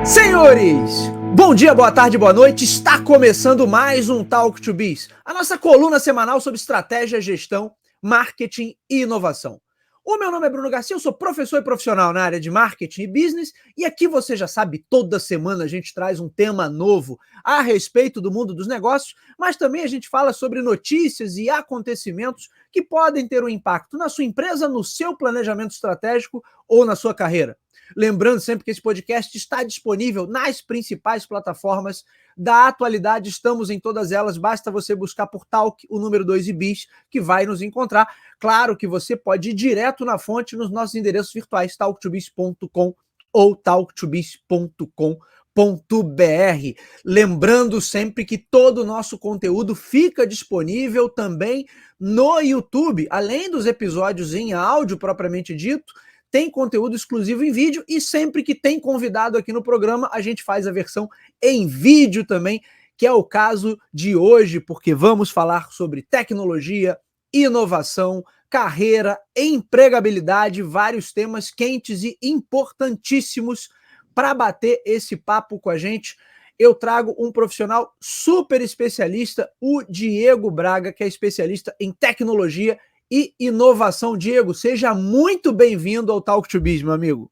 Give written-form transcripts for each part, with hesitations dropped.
Senhores, bom dia, boa tarde, boa noite. Está começando mais um Talk to Biz, a nossa coluna semanal sobre estratégia, gestão, marketing e inovação. O meu nome é Bruno Garcia, eu sou professor e profissional na área de marketing e business, e aqui você já sabe, toda semana a gente traz um tema novo a respeito do mundo dos negócios, mas também a gente fala sobre notícias e acontecimentos que podem ter um impacto na sua empresa, no seu planejamento estratégico ou na sua carreira. Lembrando sempre que esse podcast está disponível nas principais plataformas da atualidade, estamos em todas elas, basta você buscar por Talk, o número 2 e Biz, que vai nos encontrar. Claro que você pode ir direto na fonte nos nossos endereços virtuais, talktobiz.com ou talktobiz.com.br. Lembrando sempre que todo o nosso conteúdo fica disponível também no YouTube, além dos episódios em áudio propriamente dito, tem conteúdo exclusivo em vídeo e sempre que tem convidado aqui no programa, a gente faz a versão em vídeo também, que é o caso de hoje, porque vamos falar sobre tecnologia, inovação, carreira, empregabilidade, vários temas quentes e importantíssimos para bater esse papo com a gente. Eu trago um profissional super especialista, o Diego Braga, que é especialista em tecnologia e inovação. Diego, seja muito bem-vindo ao Talk to Biz, meu amigo.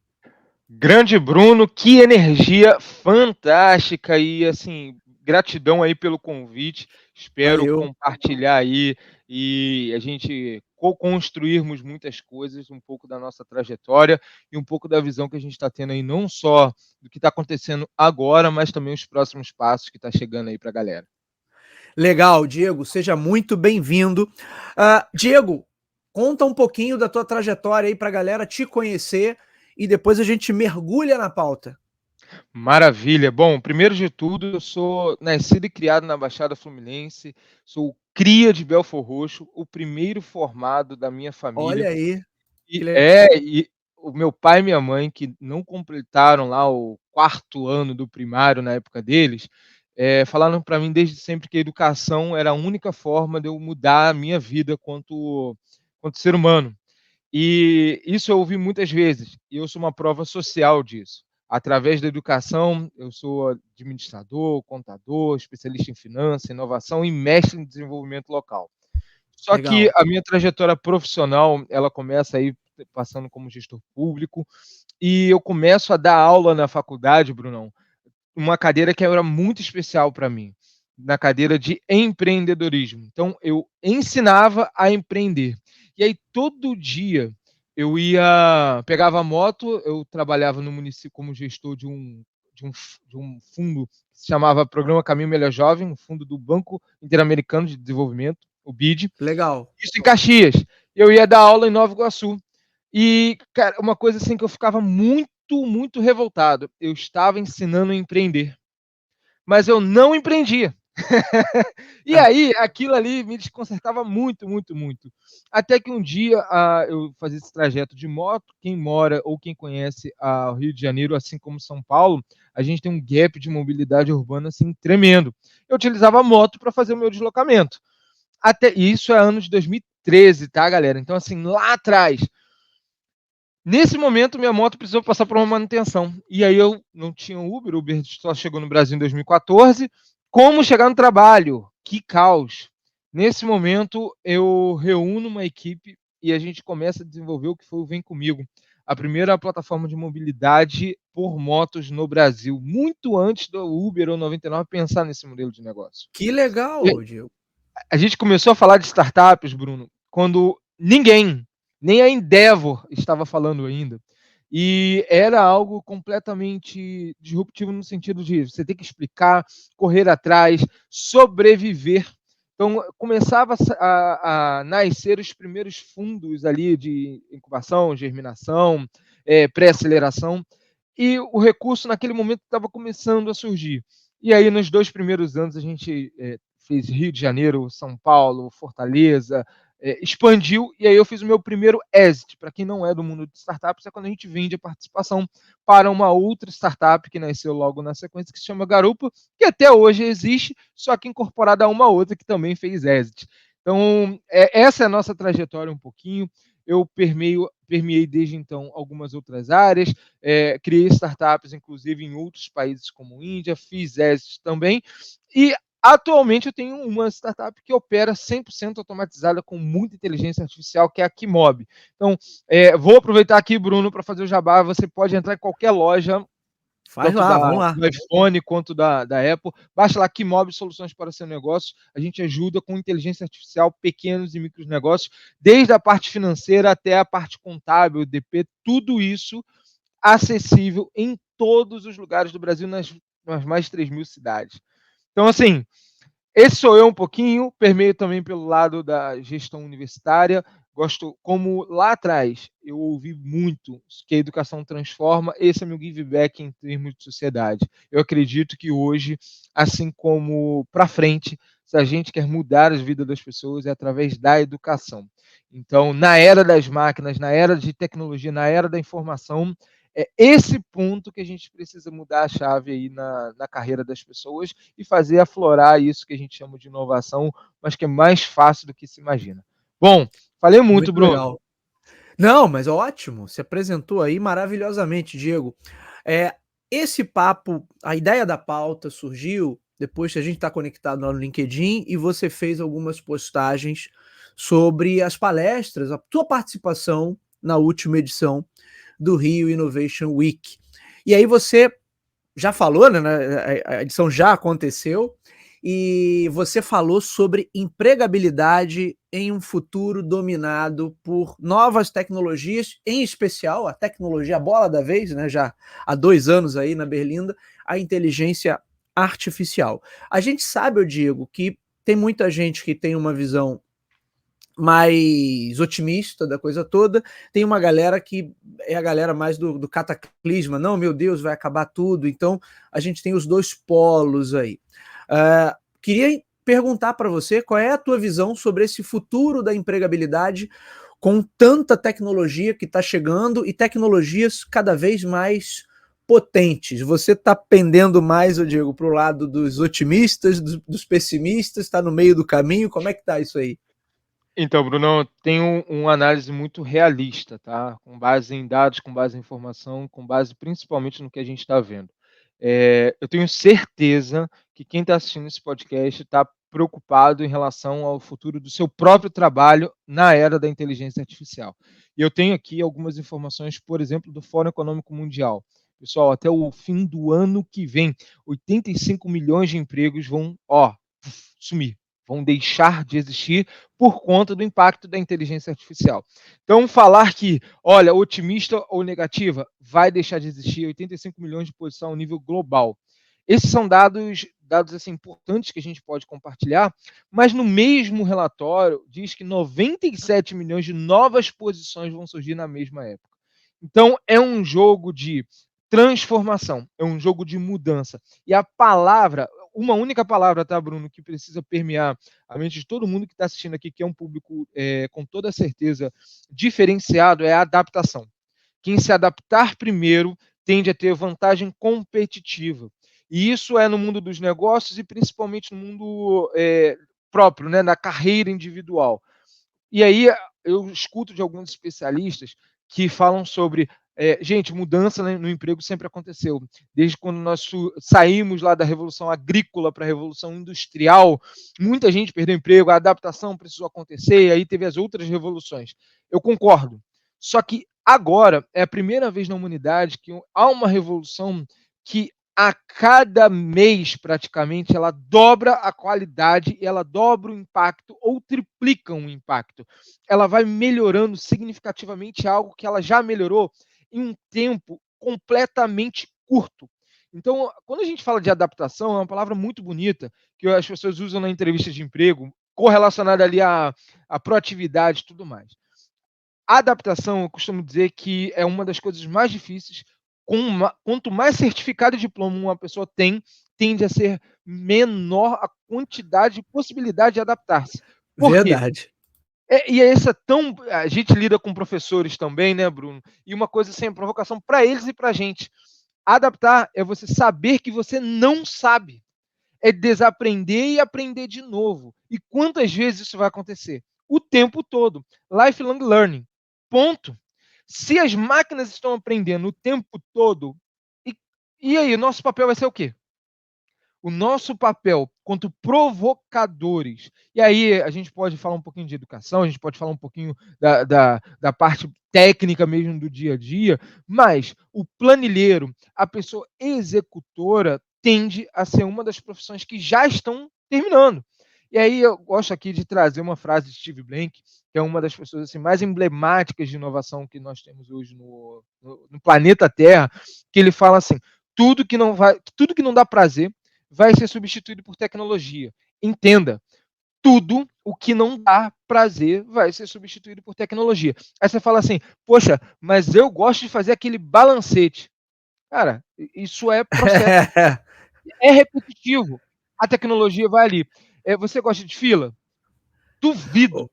Grande Bruno, que energia fantástica e assim, gratidão aí pelo convite. Espero Valeu. compartilhar aí e a gente co-construirmos muitas coisas, um pouco da nossa trajetória e um pouco da visão que a gente está tendo aí, não só do que está acontecendo agora, mas também os próximos passos que está chegando aí para a galera. Legal, Diego, seja muito bem-vindo. Diego, conta um pouquinho da tua trajetória aí para a galera te conhecer e depois a gente mergulha na pauta. Maravilha. Bom, primeiro de tudo, eu sou nascido e criado na Baixada Fluminense, sou cria de Belfor Roxo, o primeiro formado da minha família. Olha aí, que E o meu pai e minha mãe, que não completaram lá o 4º ano do primário na época deles, falaram para mim desde sempre que a educação era a única forma de eu mudar a minha vida quanto ser humano. E isso eu ouvi muitas vezes, e eu sou uma prova social disso. Através da educação, eu sou administrador, contador, especialista em finanças, inovação e mestre em desenvolvimento local. Só que legal. a minha trajetória profissional, ela começa aí passando como gestor público, e eu começo a dar aula na faculdade, Brunão, uma cadeira que era muito especial para mim, na cadeira de empreendedorismo. Então eu ensinava a empreender. E aí todo dia eu pegava a moto, eu trabalhava no município como gestor de um fundo que se chamava Programa Caminho Melhor Jovem, um fundo do Banco Interamericano de Desenvolvimento, o BID, Legal. isso em Caxias. Eu ia dar aula em Nova Iguaçu. E, cara, uma coisa assim que eu ficava muito, muito revoltado. Eu estava ensinando a empreender, mas eu não empreendia. E aí, aquilo ali me desconcertava muito, muito, muito. Até que um dia eu fazia esse trajeto de moto. Quem mora ou quem conhece o Rio de Janeiro, assim como São Paulo, a gente tem um gap de mobilidade urbana assim tremendo. Eu utilizava a moto para fazer o meu deslocamento. Até isso é ano de 2013, tá, galera? Então, assim, lá atrás. Nesse momento, minha moto precisou passar por uma manutenção. E aí eu não tinha Uber, o Uber só chegou no Brasil em 2014. Como chegar no trabalho? Que caos. Nesse momento, eu reúno uma equipe e a gente começa a desenvolver o que foi o Vem Comigo, a primeira plataforma de mobilidade por motos no Brasil, muito antes do Uber ou 99 pensar nesse modelo de negócio. Que legal, Diego. A gente começou a falar de startups, Bruno, quando ninguém, nem a Endeavor estava falando ainda. E era algo completamente disruptivo no sentido de você ter que explicar, correr atrás, sobreviver. Então, começava a nascer os primeiros fundos ali de incubação, germinação, pré-aceleração, e o recurso naquele momento estava começando a surgir. E aí, nos 2 primeiros anos, a gente fez Rio de Janeiro, São Paulo, Fortaleza, expandiu, e aí eu fiz o meu primeiro exit. Para quem não é do mundo de startups, é quando a gente vende a participação para uma outra startup que nasceu logo na sequência, que se chama Garupa, que até hoje existe, só que incorporada a uma outra que também fez exit. Então, essa é a nossa trajetória um pouquinho. Eu permeio permeei desde então algumas outras áreas, criei startups, inclusive, em outros países como Índia, fiz exits também, e atualmente eu tenho uma startup que opera 100% automatizada com muita inteligência artificial, que é a Kimob. Então, vou aproveitar aqui, Bruno, para fazer o jabá. Você pode entrar em qualquer loja, Faz tanto lá, vamos lá. do iPhone quanto da Apple. Baixa lá Kimob Soluções para o seu negócio. A gente ajuda com inteligência artificial pequenos e micros negócios, desde a parte financeira até a parte contábil, DP, tudo isso acessível em todos os lugares do Brasil, nas mais de 3.000 cidades. Então, assim, esse sou eu um pouquinho, permeio também pelo lado da gestão universitária. Gosto, como lá atrás eu ouvi muito que a educação transforma, esse é meu give back em termos de sociedade. Eu acredito que hoje, assim como para frente, se a gente quer mudar as vidas das pessoas, é através da educação. Então, na era das máquinas, na era de tecnologia, na era da informação, é esse ponto que a gente precisa mudar a chave aí na carreira das pessoas e fazer aflorar isso que a gente chama de inovação, mas que é mais fácil do que se imagina. Bom, falei muito, Bruno. Legal. Não, mas ótimo, se apresentou aí maravilhosamente, Diego. Esse papo, a ideia da pauta surgiu depois que a gente está conectado lá no LinkedIn e você fez algumas postagens sobre as palestras, a tua participação na última edição do Rio Innovation Week. E aí você já falou, né? A edição já aconteceu, e você falou sobre empregabilidade em um futuro dominado por novas tecnologias, em especial a tecnologia bola da vez, né? Já há 2 anos aí na Berlinda, a inteligência artificial. A gente sabe, Diego, que tem muita gente que tem uma visão mais otimista da coisa toda, tem uma galera que é a galera mais do cataclisma, não, meu Deus, vai acabar tudo, então a gente tem os dois polos aí. Queria perguntar para você qual é a tua visão sobre esse futuro da empregabilidade com tanta tecnologia que está chegando e tecnologias cada vez mais potentes. Você está pendendo mais, Diego, para o lado dos otimistas, dos pessimistas, está no meio do caminho, como é que está isso aí? Então, Bruno, tem uma análise muito realista, tá? Com base em dados, com base em informação, com base principalmente no que a gente está vendo. Eu tenho certeza que quem está assistindo esse podcast está preocupado em relação ao futuro do seu próprio trabalho na era da inteligência artificial. E eu tenho aqui algumas informações, por exemplo, do Fórum Econômico Mundial. Pessoal, até o fim do ano que vem, 85 milhões de empregos vão sumir, vão deixar de existir por conta do impacto da inteligência artificial. Então, falar que, olha, otimista ou negativa, vai deixar de existir 85 milhões de posição a nível global. Esses são dados assim, importantes que a gente pode compartilhar, mas no mesmo relatório diz que 97 milhões de novas posições vão surgir na mesma época. Então, é um jogo de transformação, é um jogo de mudança. E a palavra, uma única palavra, tá, Bruno, que precisa permear a mente de todo mundo que está assistindo aqui, que é um público com toda certeza diferenciado, é a adaptação. Quem se adaptar primeiro tende a ter vantagem competitiva. E isso é no mundo dos negócios e principalmente no mundo próprio, né, na carreira individual. E aí eu escuto de alguns especialistas que falam sobre gente, mudança no emprego sempre aconteceu. Desde quando nós saímos lá da Revolução Agrícola para a Revolução Industrial, muita gente perdeu emprego, a adaptação precisou acontecer, e aí teve as outras revoluções. Eu concordo. Só que agora é a primeira vez na humanidade que há uma revolução que a cada mês, praticamente, ela dobra a qualidade, ela dobra o impacto ou triplica o impacto. Ela vai melhorando significativamente algo que ela já melhorou em um tempo completamente curto. Então, quando a gente fala de adaptação, é uma palavra muito bonita, que as pessoas usam na entrevista de emprego, correlacionada ali à proatividade e tudo mais. A adaptação, eu costumo dizer que é uma das coisas mais difíceis. Quanto mais certificado de diploma uma pessoa tem, tende a ser menor a quantidade de possibilidade de adaptar-se. Por quê? Verdade. A gente lida com professores também, né, Bruno? E uma coisa assim, provocação para eles e para a gente. Adaptar é você saber que você não sabe. É desaprender e aprender de novo. E quantas vezes isso vai acontecer? O tempo todo. Lifelong learning. Ponto. Se as máquinas estão aprendendo o tempo todo, e aí, nosso papel vai ser o quê? O nosso papel quanto provocadores. E aí a gente pode falar um pouquinho de educação, a gente pode falar um pouquinho da parte técnica mesmo do dia a dia, mas o planilheiro, a pessoa executora, tende a ser uma das profissões que já estão terminando. E aí eu gosto aqui de trazer uma frase de Steve Blank, que é uma das pessoas assim, mais emblemáticas de inovação que nós temos hoje no planeta Terra, que ele fala assim: tudo que não dá prazer vai ser substituído por tecnologia. Entenda, tudo o que não dá prazer vai ser substituído por tecnologia. Aí você fala assim, poxa, mas eu gosto de fazer aquele balancete. Cara, isso é processo, é repetitivo. A tecnologia vai ali. Você gosta de fila? Duvido.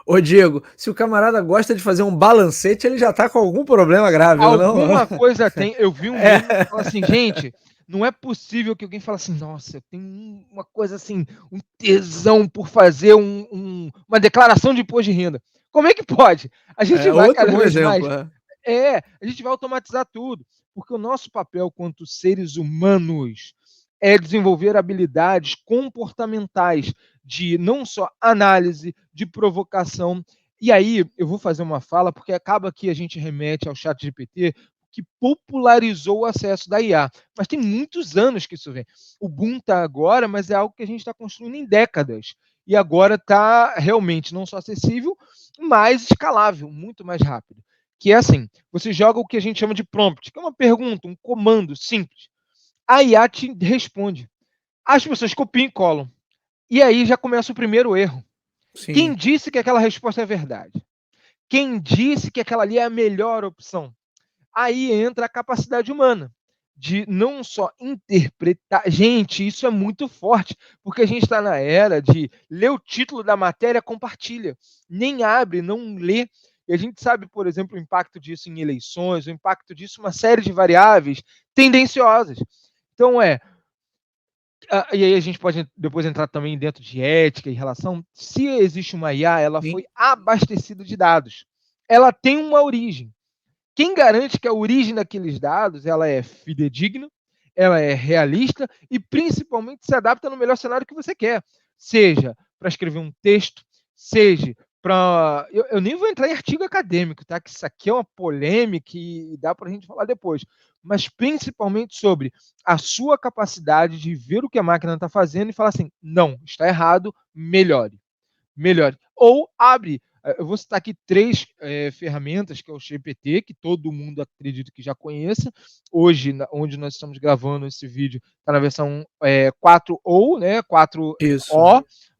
Ô, Diego, se o camarada gosta de fazer um balancete, ele já tá com algum problema grave, não? Alguma coisa tem. Eu vi um É. meme que fala assim, gente, não é possível que alguém fale assim, nossa, eu tenho uma coisa assim, um tesão por fazer uma declaração de imposto de renda. Como é que pode? A gente É vai outro cada bom vez exemplo. mais. A gente vai automatizar tudo. Porque o nosso papel quanto seres humanos é desenvolver habilidades comportamentais de não só análise, de provocação. E aí eu vou fazer uma fala, porque acaba que a gente remete ao ChatGPT, que popularizou o acesso da IA. Mas tem muitos anos que isso vem. O boom está agora, mas é algo que a gente está construindo em décadas. E agora está realmente não só acessível, mas escalável, muito mais rápido. Que é assim, você joga o que a gente chama de prompt, que é uma pergunta, um comando simples. A IA te responde. As pessoas copiam e colam. E aí já começa o primeiro erro. Sim. Quem disse que aquela resposta é verdade? Quem disse que aquela ali é a melhor opção? Aí entra a capacidade humana de não só interpretar. Gente, isso é muito forte, porque a gente está na era de ler o título da matéria, compartilha, nem abre, não lê. E a gente sabe, por exemplo, o impacto disso em eleições, o impacto disso em uma série de variáveis tendenciosas. Então, e aí a gente pode depois entrar também dentro de ética e relação. Se existe uma IA, ela Sim. foi abastecida de dados. Ela tem uma origem. Quem garante que a origem daqueles dados ela é fidedigna, ela é realista e principalmente se adapta no melhor cenário que você quer. Seja para escrever um texto, seja para. Eu nem vou entrar em artigo acadêmico, tá? Que isso aqui é uma polêmica e dá para a gente falar depois. Mas principalmente sobre a sua capacidade de ver o que a máquina está fazendo e falar assim: não, está errado, melhore. Melhore. Ou abre. Eu vou citar aqui 3 ferramentas, que é o GPT, que todo mundo acredito que já conheça. Hoje, onde nós estamos gravando esse vídeo, está na versão 4O, né? 4O, Isso.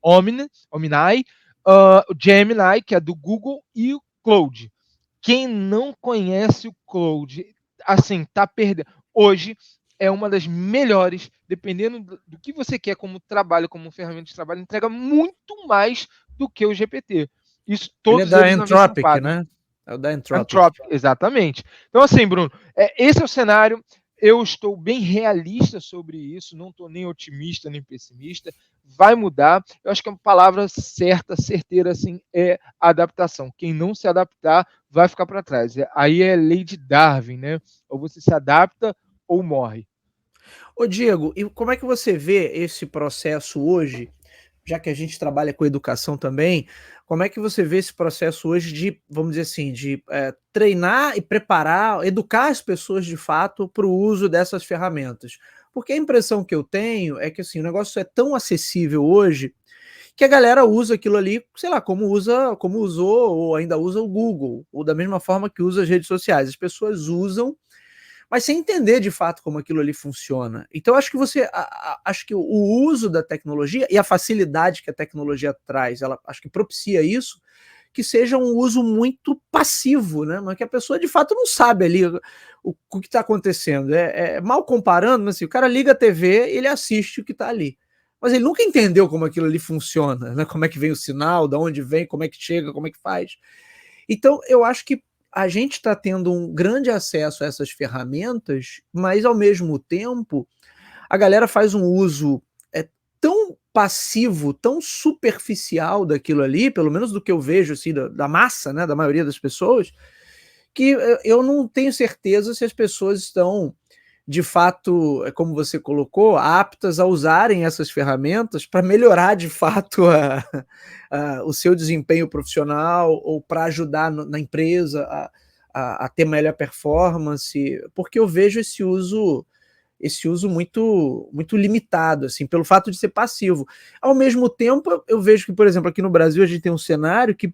Omni, o Gemini, que é do Google, e o Claude. Quem não conhece o Claude, assim, tá perdendo. Hoje é uma das melhores, dependendo do que você quer como trabalho, como ferramenta de trabalho, entrega muito mais do que o GPT. Isso, Ele é todos da eles na versão Anthropic, paga. né? É o da Anthropic. Anthropic, exatamente. Então, assim, Bruno, esse é o cenário. Eu estou bem realista sobre isso, não estou nem otimista nem pessimista. Vai mudar. Eu acho que a palavra certa, certeira, assim, é adaptação. Quem não se adaptar vai ficar para trás. Aí é lei de Darwin, né? Ou você se adapta ou morre. Ô, Diego, e como é que você vê esse processo hoje, já que a gente trabalha com educação também, como é que você vê esse processo hoje de, vamos dizer assim, de treinar e preparar, educar as pessoas de fato para o uso dessas ferramentas? Porque a impressão que eu tenho é que assim, o negócio é tão acessível hoje que a galera usa aquilo ali, sei lá, como usou ou ainda usa o Google, ou da mesma forma que usa as redes sociais. As pessoas usam mas sem entender de fato como aquilo ali funciona. Então, acho que acho que o uso da tecnologia e a facilidade que a tecnologia traz, ela acho que propicia isso, que seja um uso muito passivo, né? Mas que a pessoa de fato não sabe ali o que está acontecendo. Mal comparando, mas assim, o cara liga a TV e ele assiste o que está ali. Mas ele nunca entendeu como aquilo ali funciona, né? Como é que vem o sinal, de onde vem, como é que chega, como é que faz. Então, eu acho que a gente está tendo um grande acesso a essas ferramentas, mas ao mesmo tempo a galera faz um uso tão passivo, tão superficial daquilo ali, pelo menos do que eu vejo assim, da massa, né, da maioria das pessoas, que eu não tenho certeza se as pessoas estão, de fato, como você colocou, aptas a usarem essas ferramentas para melhorar de fato o seu desempenho profissional ou para ajudar na empresa a ter melhor performance, porque eu vejo esse uso muito limitado, assim, pelo fato de ser passivo. Ao mesmo tempo, eu vejo que, por exemplo, aqui no Brasil a gente tem um cenário que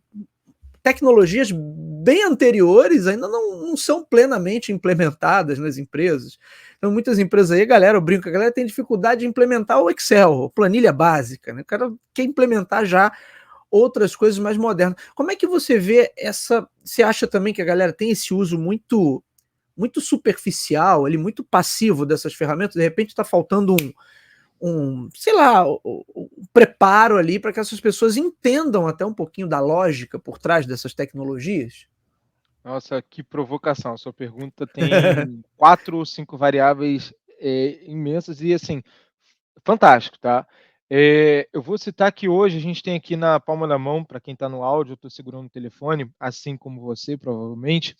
tecnologias bem anteriores ainda não são plenamente implementadas nas empresas. Então, muitas empresas aí, galera, eu brinco, a galera tem dificuldade de implementar o Excel, planilha básica, né? O cara quer implementar já outras coisas mais modernas. Como é que você vê essa? Você acha também que a galera tem esse uso muito superficial, ali, muito passivo dessas ferramentas? De repente está faltando sei lá, preparo ali para que essas pessoas entendam até um pouquinho da lógica por trás dessas tecnologias? Nossa, que provocação. Sua pergunta tem 4 ou 5 variáveis, imensas e, assim, fantástico, tá. Eu vou citar que hoje a gente tem aqui na palma da mão, para quem está no áudio, eu estou segurando o telefone, assim como você, provavelmente.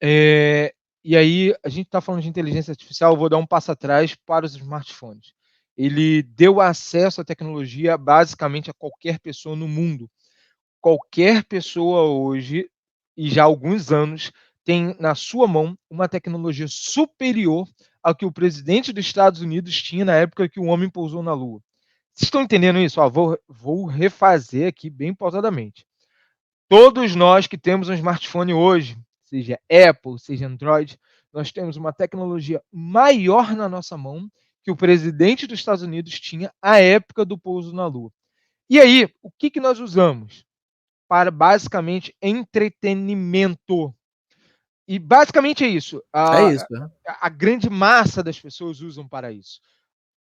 E aí, a gente está falando de inteligência artificial, eu vou dar um passo atrás para os smartphones. Ele deu acesso à tecnologia basicamente a qualquer pessoa no mundo. Qualquer pessoa hoje, e já há alguns anos, tem na sua mão uma tecnologia superior ao que o presidente dos Estados Unidos tinha na época que o homem pousou na Lua. Vocês estão entendendo isso? Ó, vou refazer aqui bem pausadamente. Todos nós que temos um smartphone hoje, seja Apple, seja Android, nós temos uma tecnologia maior na nossa mão que o presidente dos Estados Unidos tinha à época do pouso na Lua. E aí, o que nós usamos? Para basicamente entretenimento. E basicamente é isso. É isso, né? A grande massa das pessoas usam para isso.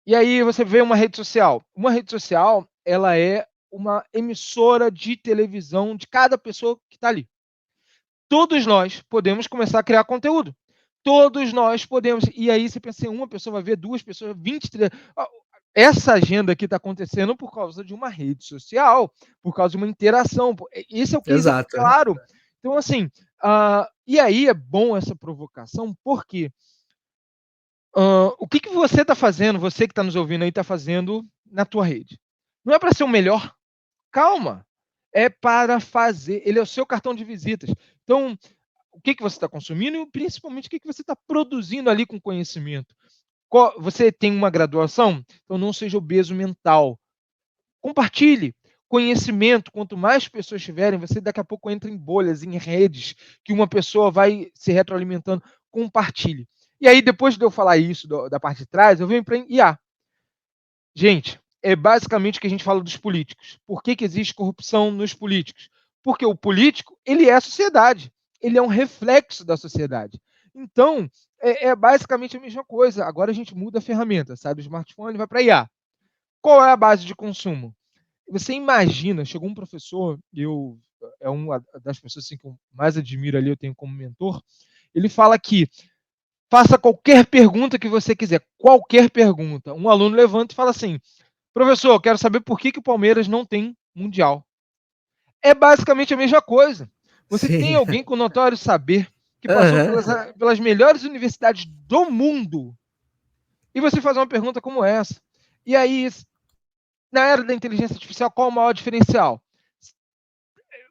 E aí você vê uma rede social. Uma rede social, ela é uma emissora de televisão de cada pessoa que está ali. Todos nós podemos começar a criar conteúdo. Todos nós podemos. E aí você pensa em uma pessoa vai ver, duas pessoas, 20, 30. Essa agenda aqui está acontecendo por causa de uma rede social, por causa de uma interação. Esse é o case Exato. claro. Então, assim, e aí é bom essa provocação, porque o que você está fazendo, você que está nos ouvindo aí, está fazendo na tua rede? Não é para ser o melhor? Calma. É para fazer. Ele é o seu cartão de visitas. Então, o que você está consumindo e principalmente o que você está produzindo ali com conhecimento. Você tem uma graduação? Então não seja obeso mental. Compartilhe conhecimento. Quanto mais pessoas tiverem, você daqui a pouco entra em bolhas, em redes, que uma pessoa vai se retroalimentando. Compartilhe. E aí, depois de eu falar isso da parte de trás, eu venho para IA. Gente, é basicamente o que a gente fala dos políticos. Por que existe corrupção nos políticos? Porque o político, ele é a sociedade. Ele é um reflexo da sociedade. Então, é basicamente a mesma coisa. Agora a gente muda a ferramenta, sai do smartphone e vai para IA. Qual é a base de consumo? Você imagina, chegou um professor, é uma das pessoas assim, que eu mais admiro ali, eu tenho como mentor, ele fala que faça qualquer pergunta que você quiser, qualquer pergunta. Um aluno levanta e fala assim, professor, eu quero saber por que o Palmeiras não tem Mundial. É basicamente a mesma coisa. Você tem Sim. alguém com notório saber que passou Aham. pelas melhores universidades do mundo e você faz uma pergunta como essa. E aí, na era da inteligência artificial, qual o maior diferencial?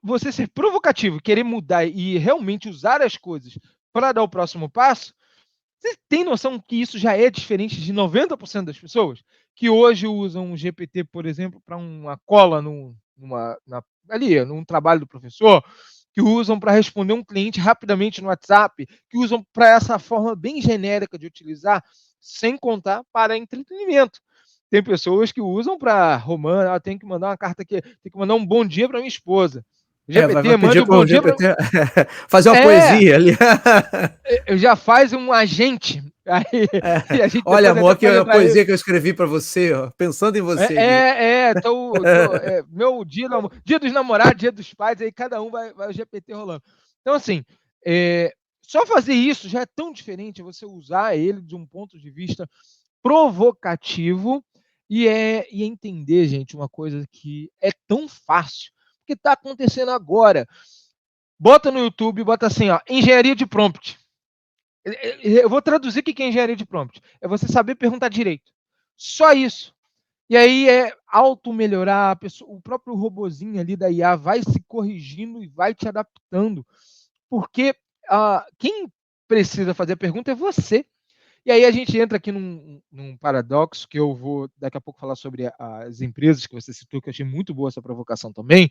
Você ser provocativo, querer mudar e realmente usar as coisas para dar o próximo passo. Você tem noção que isso já é diferente de 90% das pessoas? Que hoje usam o GPT, por exemplo, para uma cola ali, num trabalho do professor, que usam para responder um cliente rapidamente no WhatsApp, que usam para essa forma bem genérica de utilizar, sem contar para entretenimento. Tem pessoas que usam para romance, tem que mandar uma carta aqui, tem que mandar um bom dia para minha esposa. O Vai GPT pedir manda um para bom o dia para. GPT fazer uma É, poesia ali. já faz um agente. Aí, e a gente Olha, depois amor, até aqui pode é a entrar aí. poesia que eu escrevi para você, ó, pensando em você aqui. Meu dia dos namorados, dia dos pais, aí cada um vai o GPT rolando. Então, assim, só fazer isso já é tão diferente, você usar ele de um ponto de vista provocativo e entender, gente, uma coisa que é tão fácil, porque está acontecendo agora. Bota no YouTube, bota assim, ó, engenharia de prompt. Eu vou traduzir o que é engenharia de prompt. É você saber perguntar direito. Só isso. E aí é auto-melhorar, o próprio robozinho ali da IA vai se corrigindo e vai te adaptando. Porque quem precisa fazer a pergunta é você. E aí a gente entra aqui num paradoxo, que eu vou daqui a pouco falar sobre as empresas que você citou, que eu achei muito boa essa provocação também,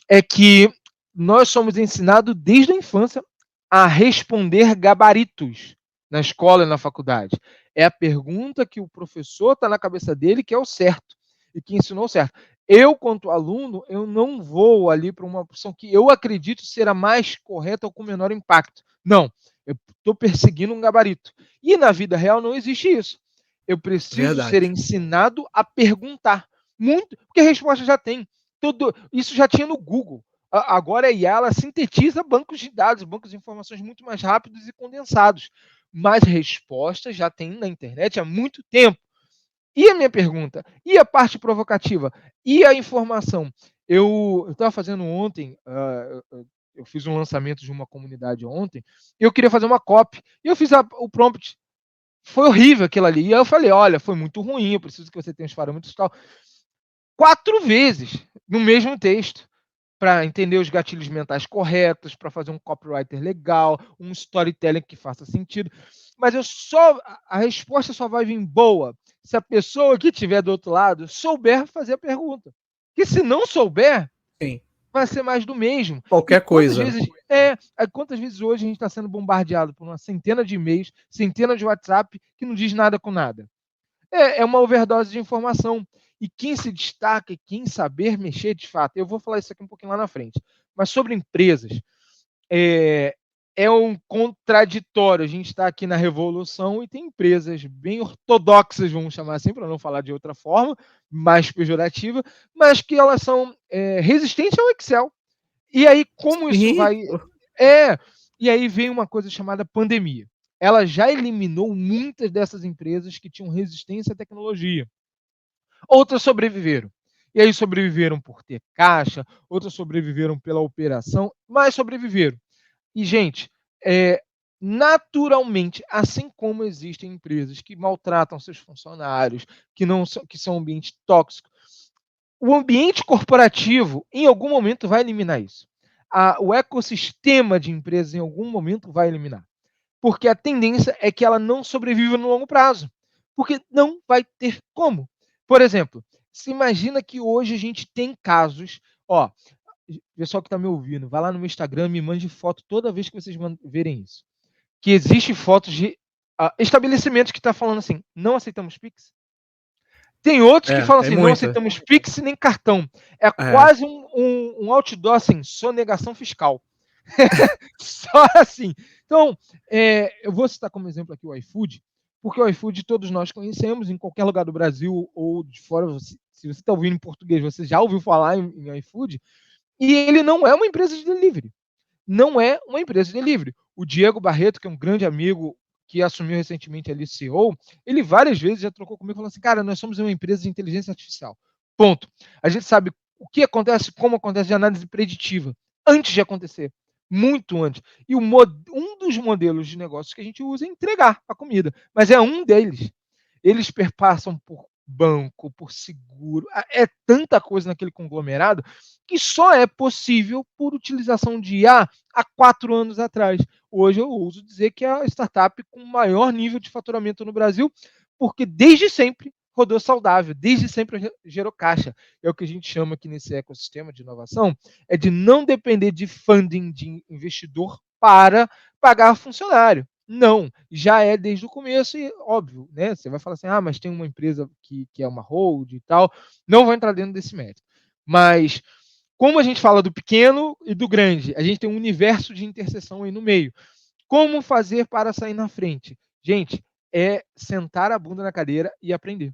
é que nós somos ensinados desde a infância a responder gabaritos na escola e na faculdade. É a pergunta que o professor está na cabeça dele que é o certo e que ensinou o certo. Eu, quanto aluno, eu não vou ali para uma opção que eu acredito ser a mais correta ou com menor impacto. Não, eu estou perseguindo um gabarito. E na vida real não existe isso. Eu preciso ser Verdade. ensinado a perguntar. Muito, porque a resposta já tem. Isso já tinha no Google. Agora a IA ela sintetiza bancos de dados, bancos de informações muito mais rápidos e condensados. Mas respostas já tem na internet há muito tempo. E a minha pergunta? E a parte provocativa? E a informação? Eu estava fazendo ontem, eu fiz um lançamento de uma comunidade ontem, e eu queria fazer uma copy. E eu fiz o prompt. Foi horrível aquilo ali. E aí eu falei, olha, foi muito ruim, eu preciso que você tenha os parâmetros e tal. 4 vezes no mesmo texto para entender os gatilhos mentais corretos, para fazer um copywriter legal, um storytelling que faça sentido. Mas a resposta só vai vir boa se a pessoa que estiver do outro lado souber fazer a pergunta. Que se não souber, Sim. vai ser mais do mesmo. Qualquer coisa. Quantas vezes hoje a gente está sendo bombardeado por uma centena de e-mails, centena de WhatsApp que não diz nada com nada. É uma overdose de informação. E quem se destaca e quem saber mexer de fato, eu vou falar isso aqui um pouquinho lá na frente, mas sobre empresas, é um contraditório. A gente está aqui na revolução e tem empresas bem ortodoxas, vamos chamar assim, para não falar de outra forma, mais pejorativa, mas que elas são resistentes ao Excel. E aí, como isso Sim. vai. E aí vem uma coisa chamada pandemia. Ela já eliminou muitas dessas empresas que tinham resistência à tecnologia. Outras sobreviveram. E aí sobreviveram por ter caixa, outras sobreviveram pela operação, mas sobreviveram. E, gente, naturalmente, assim como existem empresas que maltratam seus funcionários, que são ambientes tóxicos, o ambiente corporativo, em algum momento, vai eliminar isso. O ecossistema de empresas, em algum momento, vai eliminar. Porque a tendência é que ela não sobreviva no longo prazo. Porque não vai ter como. Por exemplo, se imagina que hoje a gente tem casos. Ó, pessoal que está me ouvindo, vai lá no meu Instagram, me mande foto toda vez que vocês verem isso. Que existe fotos de estabelecimentos que estão falando assim, não aceitamos Pix. Tem outros que falam Tem assim, não muita. aceitamos Pix nem cartão. É quase um outdoor assim, sonegação fiscal. Só assim. Então, eu vou citar como exemplo aqui o iFood, porque o iFood todos nós conhecemos, em qualquer lugar do Brasil ou de fora, se você está ouvindo em português, você já ouviu falar em iFood, e ele não é uma empresa de delivery. Não é uma empresa de delivery. O Diego Barreto, que é um grande amigo que assumiu recentemente ali CEO, ele várias vezes já trocou comigo e falou assim, cara, nós somos uma empresa de inteligência artificial. Ponto. A gente sabe o que acontece, como acontece de análise preditiva, antes de acontecer. Muito antes. E um dos modelos de negócios que a gente usa é entregar a comida. Mas é um deles. Eles perpassam por banco, por seguro. É tanta coisa naquele conglomerado que só é possível por utilização de IA há 4 anos atrás. Hoje eu ouso dizer que é a startup com maior nível de faturamento no Brasil, porque desde sempre rodou saudável, desde sempre gerou caixa. É o que a gente chama aqui nesse ecossistema de inovação, é de não depender de funding de investidor para pagar funcionário. Não, já é desde o começo e óbvio, né? Você vai falar assim, mas tem uma empresa que é uma hold e tal. Não vou entrar dentro desse mérito. Mas como a gente fala do pequeno e do grande, a gente tem um universo de interseção aí no meio. Como fazer para sair na frente? Gente, é sentar a bunda na cadeira e aprender.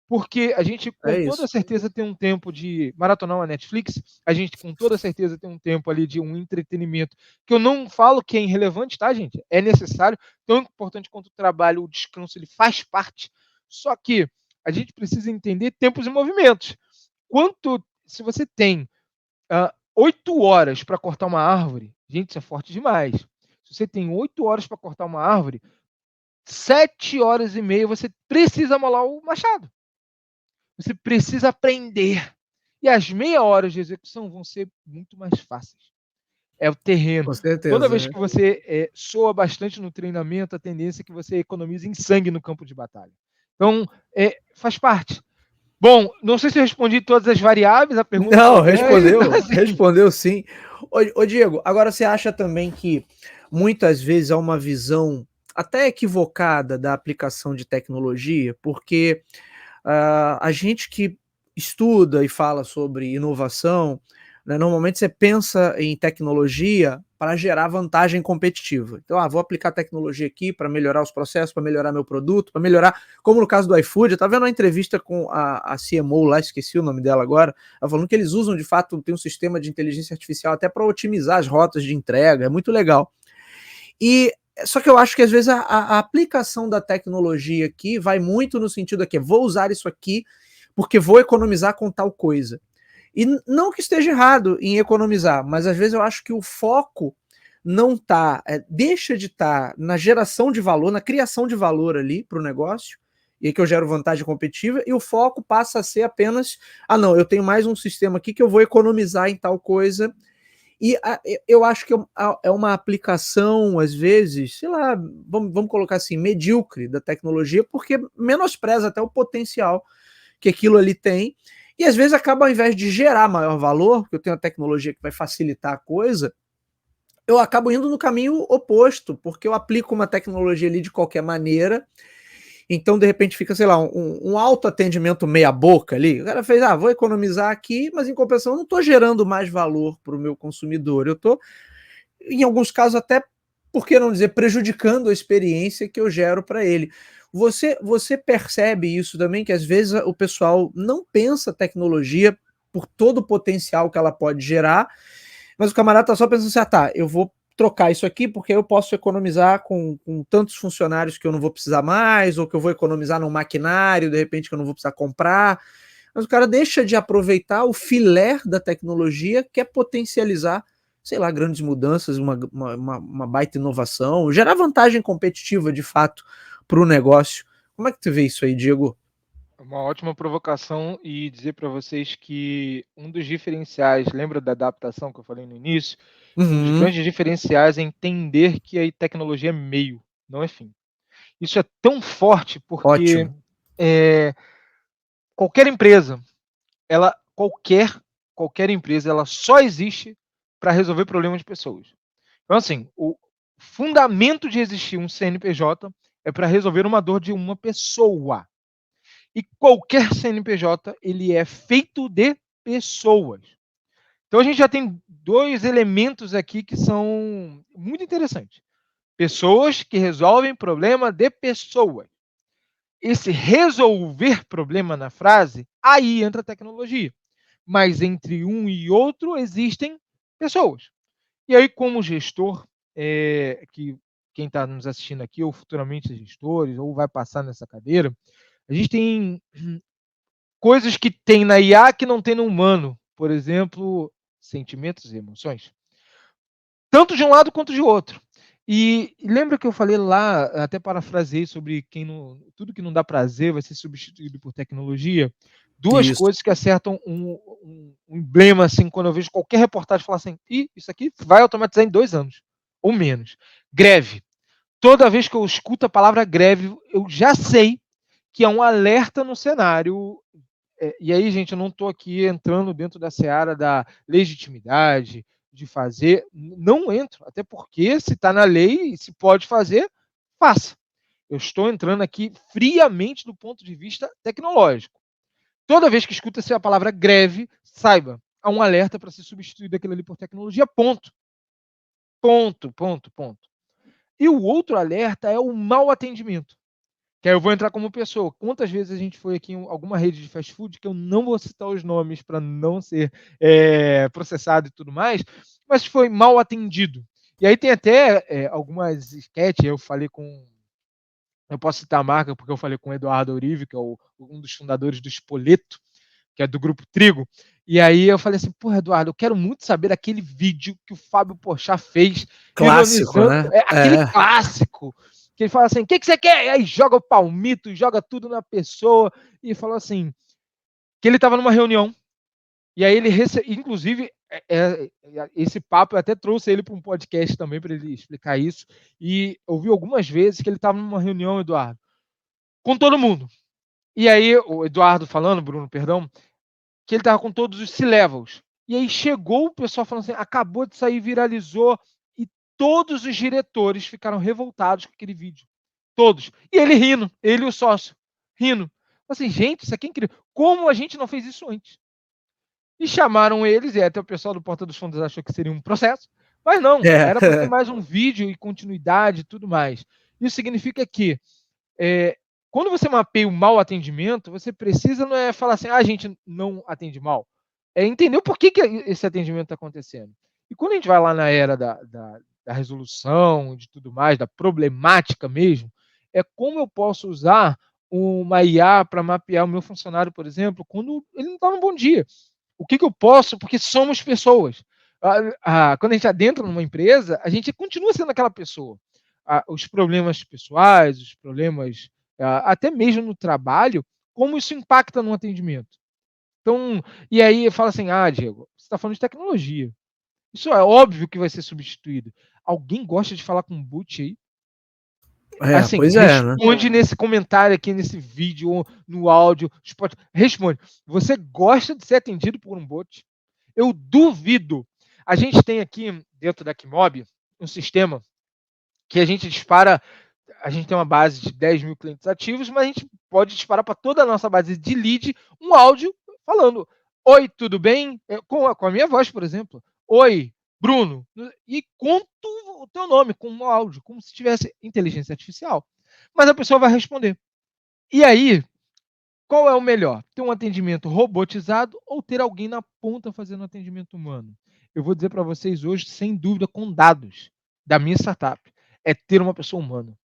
Porque a gente, com toda certeza, tem um tempo de maratonar uma Netflix, a gente, com toda certeza, tem um tempo ali de um entretenimento, que eu não falo que é irrelevante, tá, gente? É necessário, tão importante quanto o trabalho, o descanso, ele faz parte. Só que a gente precisa entender tempos e movimentos. Se você tem 8 horas para cortar uma árvore, Gente, isso é forte demais. Se você tem 8 horas para cortar uma árvore, 7 horas e meia você precisa molar o machado. Você precisa aprender. E as meia horas de execução vão ser muito mais fáceis. É o terreno. Com Toda certeza, vez né? que você soa bastante no treinamento, a tendência é que você economize em sangue no campo de batalha. Então, faz parte. Bom, não sei se eu respondi todas as variáveis, a pergunta Não, foi grande, então, respondeu, assim, respondeu sim. Ô Diego, agora você acha também que muitas vezes há uma visão até equivocada da aplicação de tecnologia, porque a gente que estuda e fala sobre inovação, né, normalmente você pensa em tecnologia para gerar vantagem competitiva. Então, vou aplicar tecnologia aqui para melhorar os processos, para melhorar meu produto, para melhorar, como no caso do iFood, eu estava vendo uma entrevista com a CMO lá, esqueci o nome dela agora, ela falando que eles usam de fato, tem um sistema de inteligência artificial até para otimizar as rotas de entrega, é muito legal. E só que eu acho que às vezes a aplicação da tecnologia aqui vai muito no sentido aqui, vou usar isso aqui porque vou economizar com tal coisa. E não que esteja errado em economizar, mas às vezes eu acho que o foco não tá, deixa de estar na geração de valor, na criação de valor ali para o negócio, e aí que eu gero vantagem competitiva, e o foco passa a ser apenas, não, eu tenho mais um sistema aqui que eu vou economizar em tal coisa, e eu acho que é uma aplicação, às vezes, sei lá, vamos colocar assim, medíocre da tecnologia, porque menospreza até o potencial que aquilo ali tem. E às vezes acaba, ao invés de gerar maior valor, porque eu tenho a tecnologia que vai facilitar a coisa, eu acabo indo no caminho oposto, porque eu aplico uma tecnologia ali de qualquer maneira. Então, de repente, fica, sei lá, um autoatendimento meia-boca ali. O cara fez, vou economizar aqui, mas em compensação, eu não estou gerando mais valor para o meu consumidor. Eu estou, em alguns casos, até, por que não dizer, prejudicando a experiência que eu gero para ele. Você percebe isso também, que às vezes o pessoal não pensa tecnologia por todo o potencial que ela pode gerar, mas o camarada está só pensando assim, tá, eu vou trocar isso aqui porque eu posso economizar com tantos funcionários que eu não vou precisar mais, ou que eu vou economizar num maquinário, de repente, que eu não vou precisar comprar. Mas o cara deixa de aproveitar o filé da tecnologia, que é potencializar, sei lá, grandes mudanças, uma baita inovação, gerar vantagem competitiva, de fato, para o negócio. Como é que tu vê isso aí, Diego? uma ótima provocação e dizer para vocês que um dos diferenciais, lembra da adaptação que eu falei no início? Um dos Uhum. grandes diferenciais é entender que a tecnologia é meio, não é fim. Isso é tão forte porque Ótimo. qualquer empresa, qualquer empresa, ela só existe para resolver problemas de pessoas. Então, assim, o fundamento de existir um CNPJ é para resolver uma dor de uma pessoa. E qualquer CNPJ, ele é feito de pessoas. Então a gente já tem dois elementos aqui que são muito interessantes. Pessoas que resolvem problema de pessoas. Esse resolver problema na frase, aí entra a tecnologia. Mas entre um e outro existem pessoas. E aí, como gestor, que quem está nos assistindo aqui, ou futuramente gestores, ou vai passar nessa cadeira, a gente tem coisas que tem na IA que não tem no humano. Por exemplo, sentimentos e emoções. Tanto de um lado quanto de outro. E lembra que eu falei lá, até parafraseei sobre tudo que não dá prazer vai ser substituído por tecnologia? Duas Isso. coisas que acertam um emblema, assim, quando eu vejo qualquer reportagem falar assim, isso aqui vai automatizar em 2 anos, ou menos. Greve. Toda vez que eu escuto a palavra greve, eu já sei que é um alerta no cenário. E aí, gente, eu não estou aqui entrando dentro da seara da legitimidade, de fazer. Não entro, até porque se está na lei e se pode fazer, faça. Eu estou entrando aqui friamente do ponto de vista tecnológico. Toda vez que escuta a palavra greve, saiba, há um alerta para ser substituído aquilo ali por tecnologia, ponto. Ponto, ponto, ponto. E o outro alerta é o mau atendimento. Que aí eu vou entrar como pessoa. Quantas vezes a gente foi aqui em alguma rede de fast food, que eu não vou citar os nomes para não ser processado e tudo mais, mas foi mal atendido. E aí tem até algumas sketches, eu posso citar a marca porque eu falei com o Eduardo Urive, que é um dos fundadores do Spoleto, que é do Grupo Trigo, E aí eu falei assim, porra, Eduardo, eu quero muito saber daquele vídeo que o Fábio Porchat fez, Clássico, ironizando, né? aquele clássico, que ele fala assim, o que você quer? E aí joga o palmito, joga tudo na pessoa, e falou assim, que ele estava numa reunião, e aí ele inclusive, esse papo, eu até trouxe ele para um podcast também, para ele explicar isso, e eu vi algumas vezes que ele estava numa reunião, Eduardo, com todo mundo. E aí, o Eduardo falando, Bruno, perdão, que ele estava com todos os C-levels. E aí chegou o pessoal falando assim, acabou de sair, viralizou, e todos os diretores ficaram revoltados com aquele vídeo. Todos. E ele rindo, ele e o sócio, rindo. Assim, gente, isso aqui é incrível. Como a gente não fez isso antes? E chamaram eles, e até o pessoal do Porta dos Fundos achou que seria um processo, mas não, era para ter mais um vídeo e continuidade e tudo mais. Isso significa que quando você mapeia o mau atendimento, você precisa não é falar assim, a gente não atende mal. É entender o porquê que esse atendimento está acontecendo. E quando a gente vai lá na era da resolução, de tudo mais, da problemática mesmo, é como eu posso usar uma IA para mapear o meu funcionário, por exemplo, quando ele não está num bom dia. O que eu posso, porque somos pessoas. Quando a gente adentra numa empresa, a gente continua sendo aquela pessoa. Os problemas pessoais, os problemas até mesmo no trabalho, como isso impacta no atendimento. Então, e aí fala assim, Diego, você está falando de tecnologia. Isso é óbvio que vai ser substituído. Alguém gosta de falar com boot aí? Assim, Pois é, né? responde nesse comentário aqui, nesse vídeo, no áudio, responde. Você gosta de ser atendido por um bot? Eu duvido. A gente tem aqui, dentro da Kimob, um sistema que a gente dispara, a gente tem uma base de 10 mil clientes ativos, mas a gente pode disparar para toda a nossa base de lead um áudio falando, oi, tudo bem? Com a minha voz, por exemplo. Oi, Bruno. E conto o teu nome com um áudio, como se tivesse inteligência artificial. Mas a pessoa vai responder. E aí, qual é o melhor? Ter um atendimento robotizado ou ter alguém na ponta fazendo atendimento humano? Eu vou dizer para vocês hoje, sem dúvida, com dados da minha startup, é ter uma pessoa humana.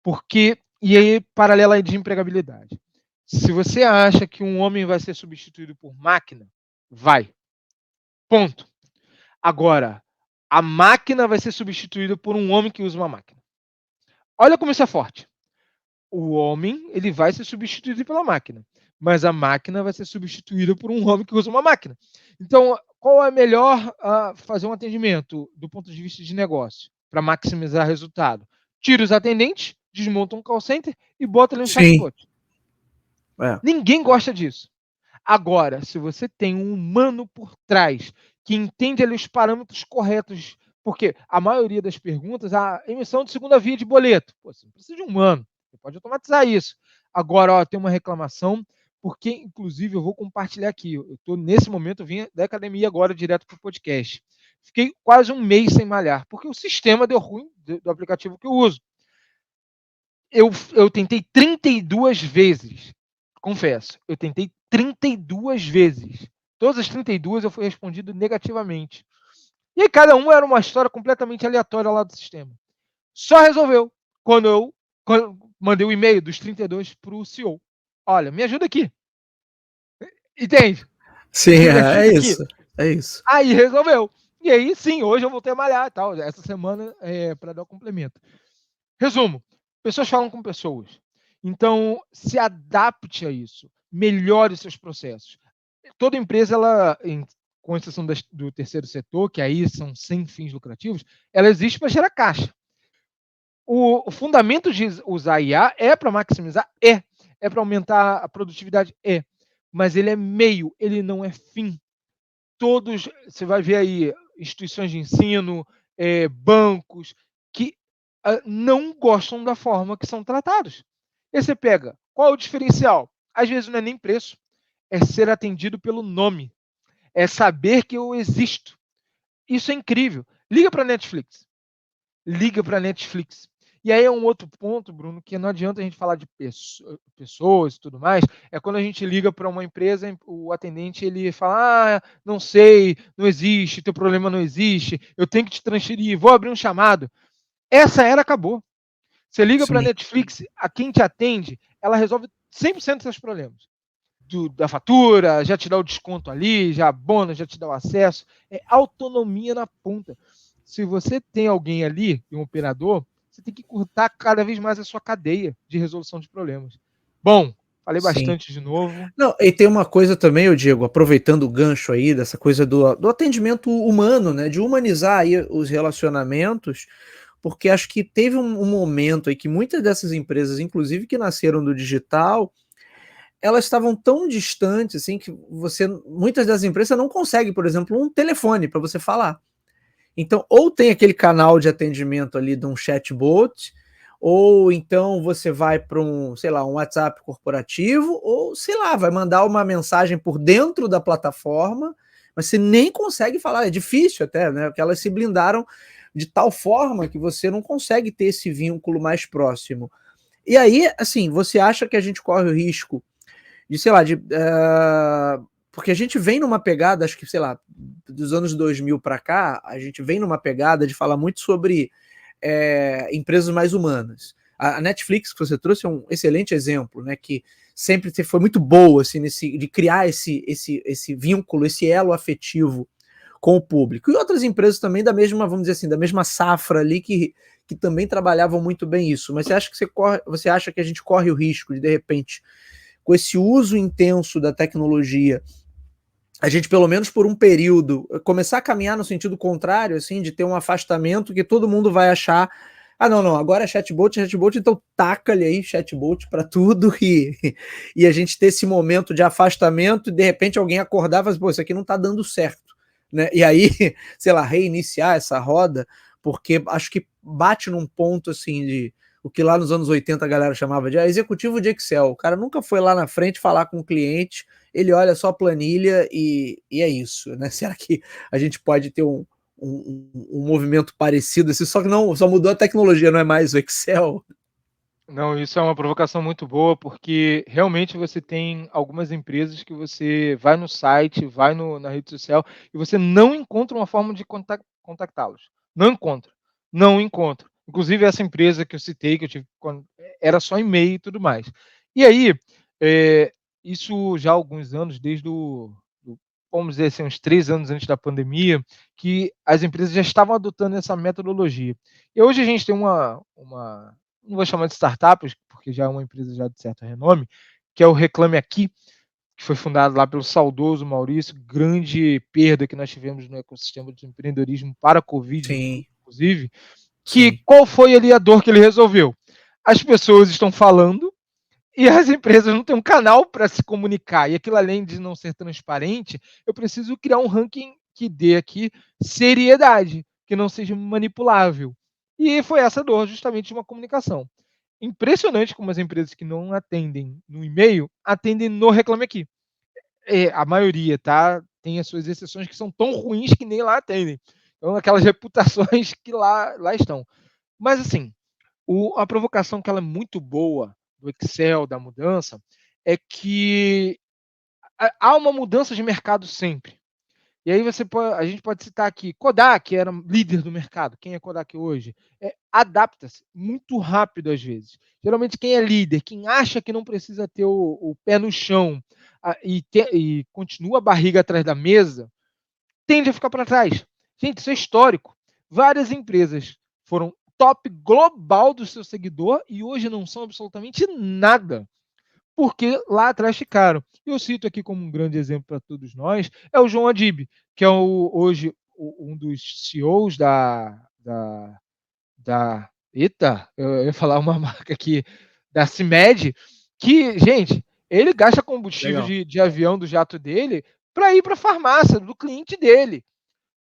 Porque, e aí, paralela de empregabilidade. Se você acha que um homem vai ser substituído por máquina, vai. Ponto. Agora, a máquina vai ser substituída por um homem que usa uma máquina. Olha como isso é forte. O homem, ele vai ser substituído pela máquina, mas a máquina vai ser substituída por um homem que usa uma máquina. Então, qual é melhor fazer um atendimento do ponto de vista de negócio para maximizar resultado? Tira os atendentes, desmonta um call center e bota ali um chatbot. Ninguém gosta disso. Agora, se você tem um humano por trás que entende ali os parâmetros corretos, porque a maioria das perguntas, a emissão de segunda via de boleto, você não precisa de um humano, você pode automatizar isso. Agora, tem uma reclamação, porque, inclusive, eu vou compartilhar aqui. Eu estou, nesse momento, eu vim da academia agora direto para o podcast. Fiquei quase um mês sem malhar, porque o sistema deu ruim do aplicativo que eu uso. Eu tentei 32 vezes, confesso, eu tentei 32 vezes. Todas as 32 eu fui respondido negativamente. E aí, cada um era uma história completamente aleatória lá do sistema. Só resolveu quando eu mandei o e-mail dos 32 para o CEO. Olha, me ajuda aqui. Entende? Sim, é isso. É isso. Aí resolveu. E aí, sim, hoje eu voltei a malhar e tal. Essa semana para dar o complemento. Resumo. Pessoas falam com pessoas. Então, se adapte a isso. Melhore seus processos. Toda empresa, ela, com exceção do terceiro setor, que aí são sem fins lucrativos, ela existe para gerar caixa. O fundamento de usar IA é para maximizar? É para aumentar a produtividade? Mas ele é meio, ele não é fim. Todos, você vai ver aí, instituições de ensino, bancos, que não gostam da forma que são tratados. E você pega, qual é o diferencial? Às vezes não é nem preço, é ser atendido pelo nome, é saber que eu existo. Isso é incrível. Liga para a Netflix. E aí é um outro ponto, Bruno, que não adianta a gente falar de pessoas e tudo mais, é quando a gente liga para uma empresa, o atendente ele fala, não sei, não existe, teu problema não existe, eu tenho que te transferir, vou abrir um chamado. Essa era acabou. Você liga para a Netflix, a quem te atende, ela resolve 100% dos seus problemas. da fatura, já te dá o desconto ali, já abona, já te dá o acesso. É autonomia na ponta. Se você tem alguém ali, um operador, você tem que cortar cada vez mais a sua cadeia de resolução de problemas. Bom, falei Sim. bastante de novo. Não, e tem uma coisa também, eu Diego, aproveitando o gancho aí dessa coisa do atendimento humano, né? De humanizar aí os relacionamentos, porque acho que teve um momento aí que muitas dessas empresas, inclusive que nasceram do digital, elas estavam tão distantes assim que muitas das empresas não conseguem, por exemplo, um telefone para você falar. Então, ou tem aquele canal de atendimento ali de um chatbot, ou então você vai para um, sei lá, um WhatsApp corporativo, ou sei lá, vai mandar uma mensagem por dentro da plataforma, mas você nem consegue falar, é difícil até, né? Porque elas se blindaram de tal forma que você não consegue ter esse vínculo mais próximo. E aí, assim, você acha que a gente corre o risco de, sei lá, porque a gente vem numa pegada, acho que, sei lá, dos anos 2000 para cá, a gente vem numa pegada de falar muito sobre empresas mais humanas. A Netflix, que você trouxe, é um excelente exemplo, né, que sempre foi muito boa assim, de criar esse vínculo, esse elo afetivo com o público. E outras empresas também da mesma, vamos dizer assim, da mesma safra ali que também trabalhavam muito bem isso. Mas você acha que a gente corre o risco de repente, com esse uso intenso da tecnologia, a gente, pelo menos por um período, começar a caminhar no sentido contrário, assim, de ter um afastamento que todo mundo vai achar, não, agora é chatbot, então taca-lhe aí chatbot para tudo e a gente ter esse momento de afastamento e de repente alguém acordar e falar assim, pô, isso aqui não tá dando certo, né? E aí, sei lá, reiniciar essa roda, porque acho que bate num ponto, assim, de o que lá nos anos 80 a galera chamava de executivo de Excel. O cara nunca foi lá na frente falar com o cliente, ele olha só a planilha e é isso, né? Será que a gente pode ter um movimento parecido assim, só que não, só mudou a tecnologia, não é mais o Excel? Não, isso é uma provocação muito boa, porque realmente você tem algumas empresas que você vai no site, vai na rede social e você não encontra uma forma de contactá-los. Não encontra. Não encontra. Inclusive essa empresa que eu citei, que eu tive era só e-mail e tudo mais. E aí, isso já há alguns anos, vamos dizer assim, uns 3 anos antes da pandemia, que as empresas já estavam adotando essa metodologia. E hoje a gente tem não vou chamar de startup, porque já é uma empresa já de certo renome, que é o Reclame Aqui, que foi fundado lá pelo saudoso Maurício, grande perda que nós tivemos no ecossistema de empreendedorismo para a Covid, Sim, inclusive, que sim. qual foi ali a dor que ele resolveu? As pessoas estão falando e as empresas não têm um canal para se comunicar, e aquilo além de não ser transparente, eu preciso criar um ranking que dê aqui seriedade, que não seja manipulável. E foi essa dor justamente de uma comunicação. Impressionante como as empresas que não atendem no e-mail, atendem no Reclame Aqui. A maioria, tá? Tem as suas exceções que são tão ruins que nem lá atendem. Então, aquelas reputações que lá estão. Mas, assim, a provocação que ela é muito boa do Excel, da mudança, é que há uma mudança de mercado sempre. E aí a gente pode citar aqui, Kodak, que era líder do mercado. Quem é Kodak hoje? Adapta-se muito rápido às vezes. Geralmente quem é líder, quem acha que não precisa ter o pé no chão e continua a barriga atrás da mesa, tende a ficar para trás. Gente, isso é histórico. Várias empresas foram top global do seu seguidor e hoje não são absolutamente nada porque lá atrás ficaram. Eu cito aqui como um grande exemplo para todos nós, é o João Adib, que é hoje um dos CEOs eita, eu ia falar uma marca aqui, da CIMED, que, gente, ele gasta combustível Legal. de avião do jato dele para ir para a farmácia do cliente dele.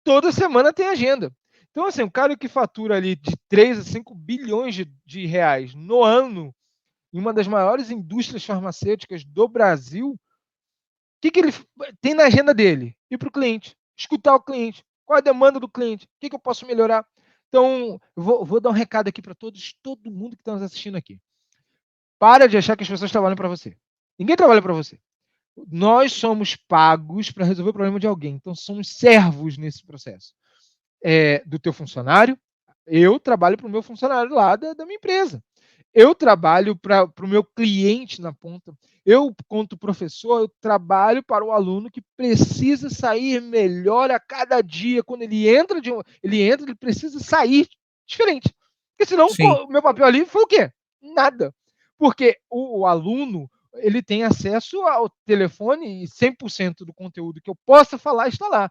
Toda semana tem agenda. Então, assim, o cara que fatura ali de 3 a 5 bilhões de reais no ano, em uma das maiores indústrias farmacêuticas do Brasil, o que ele tem na agenda dele? Ir para o cliente, escutar o cliente, qual a demanda do cliente, o que eu posso melhorar. Então, vou dar um recado aqui para todo mundo que está nos assistindo aqui. Para de achar que as pessoas trabalham para você. Ninguém trabalha para você. Nós somos pagos para resolver o problema de alguém. Então, somos servos nesse processo. Do teu funcionário, eu trabalho para o meu funcionário lá da minha empresa. eu trabalho para o meu cliente na ponta. Eu, quanto professor, eu trabalho para o aluno que precisa sair melhor a cada dia. Quando ele entra, ele precisa sair diferente. Porque senão Sim. o meu papel ali foi o quê? Nada. Porque o aluno, ele tem acesso ao telefone e 100% do conteúdo que eu possa falar está lá.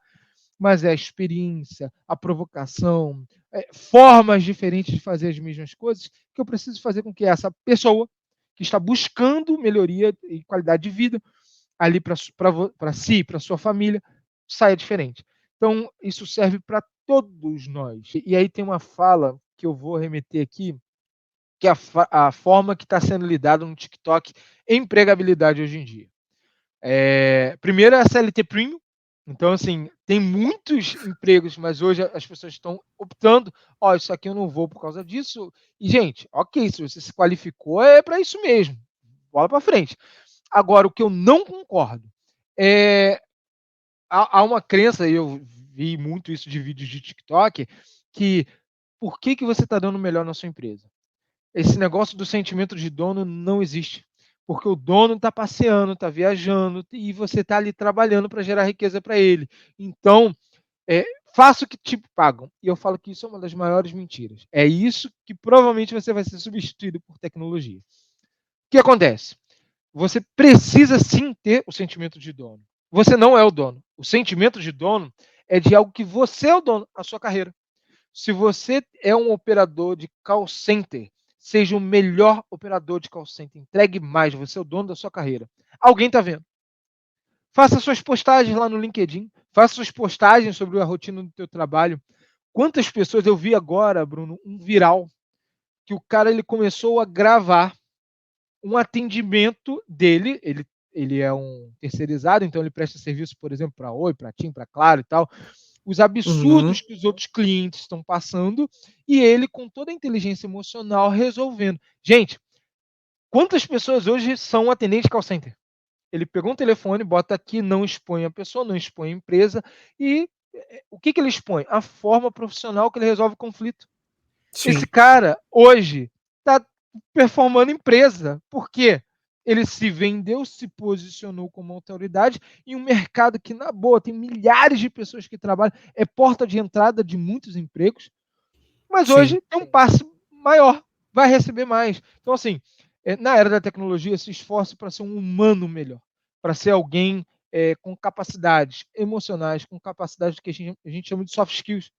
Mas é a experiência, a provocação, formas diferentes de fazer as mesmas coisas que eu preciso fazer com que essa pessoa que está buscando melhoria e qualidade de vida ali para si, para sua família, saia diferente. Então, isso serve para todos nós. E aí tem uma fala que eu vou remeter aqui, que é a forma que está sendo lidado no TikTok em empregabilidade hoje em dia. Primeiro é a CLT Premium. Então, assim, tem muitos empregos, mas hoje as pessoas estão optando, isso aqui eu não vou por causa disso. E, gente, ok, se você se qualificou, é para isso mesmo. Bola para frente. Agora, o que eu não concordo é... Há uma crença, e eu vi muito isso de vídeos de TikTok, que por que você está dando melhor na sua empresa? Esse negócio do sentimento de dono não existe. Porque o dono está passeando, está viajando e você está ali trabalhando para gerar riqueza para ele. Então, faça o que te pagam. E eu falo que isso é uma das maiores mentiras. É isso que provavelmente você vai ser substituído por tecnologia. O que acontece? Você precisa sim ter o sentimento de dono. Você não é o dono. O sentimento de dono é de algo que você é o dono, a sua carreira. Se você é um operador de call center, seja o melhor operador de call center. Entregue mais, você é o dono da sua carreira. Alguém está vendo. Faça suas postagens lá no LinkedIn. Faça suas postagens sobre a rotina do teu trabalho. Quantas pessoas eu vi agora, Bruno, um viral, que o cara ele começou a gravar um atendimento dele. Ele é um terceirizado, então ele presta serviço, por exemplo, para Oi, para TIM, para Claro e tal. Os absurdos que os outros clientes estão passando e ele, com toda a inteligência emocional, resolvendo. Gente, quantas pessoas hoje são atendentes de call center? Ele pegou um telefone, bota aqui, não expõe a pessoa, não expõe a empresa e o que ele expõe? A forma profissional que ele resolve o conflito. Esse Sim. cara, hoje, está performando empresa. Por quê? Ele se vendeu, se posicionou como autoridade em um mercado que, na boa, tem milhares de pessoas que trabalham, é porta de entrada de muitos empregos, mas Sim. hoje tem um passe maior, vai receber mais. Então, assim, na era da tecnologia, se esforce para ser um humano melhor, para ser alguém com capacidades emocionais, com capacidades que a gente chama de soft skills,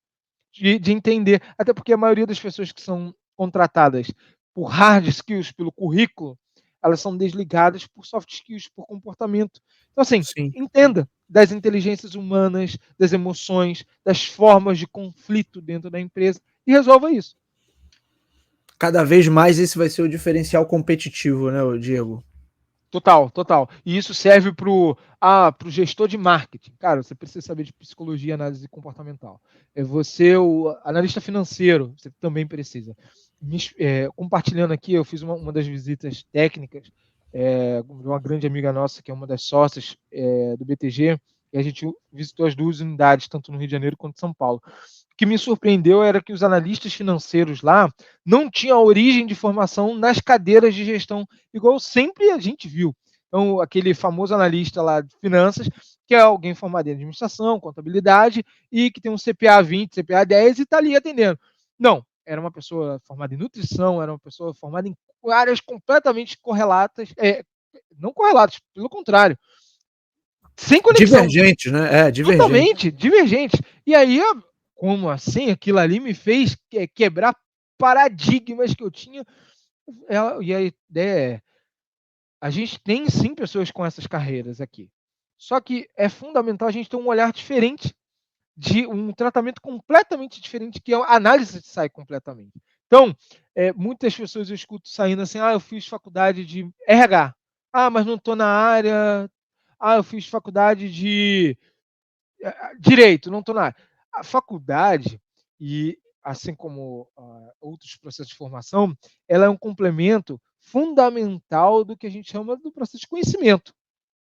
de entender. Até porque a maioria das pessoas que são contratadas por hard skills, pelo currículo, elas são desligadas por soft skills, por comportamento. Então, assim, Sim. entenda das inteligências humanas, das emoções, das formas de conflito dentro da empresa e resolva isso. Cada vez mais esse vai ser o diferencial competitivo, né, Diego? Total, total. E isso serve para o gestor de marketing. Cara, você precisa saber de psicologia e análise comportamental. Você, o analista financeiro, você também precisa. Compartilhando aqui, eu fiz uma das visitas técnicas de uma grande amiga nossa, que é uma das sócias do BTG, e a gente visitou as duas unidades, tanto no Rio de Janeiro quanto em São Paulo. O que me surpreendeu era que os analistas financeiros lá não tinham a origem de formação nas cadeiras de gestão, igual sempre a gente viu. Então, aquele famoso analista lá de finanças, que é alguém formado em administração, contabilidade, e que tem um CPA 20, CPA 10 e está ali atendendo. Não, era uma pessoa formada em nutrição, era uma pessoa formada em áreas completamente correlatas, não correlatas, pelo contrário, sem conexão. Divergente, né? Divergente. Totalmente, divergente. E aí, como assim? Aquilo ali me fez quebrar paradigmas que eu tinha. E a ideia é, a gente tem sim pessoas com essas carreiras aqui. Só que é fundamental a gente ter um olhar diferente, de um tratamento completamente diferente, que a análise sai completamente. Então, muitas pessoas eu escuto saindo assim, eu fiz faculdade de RH. Mas não estou na área. Eu fiz faculdade de direito, não estou na área. A faculdade, e assim como outros processos de formação, ela é um complemento fundamental do que a gente chama do processo de conhecimento.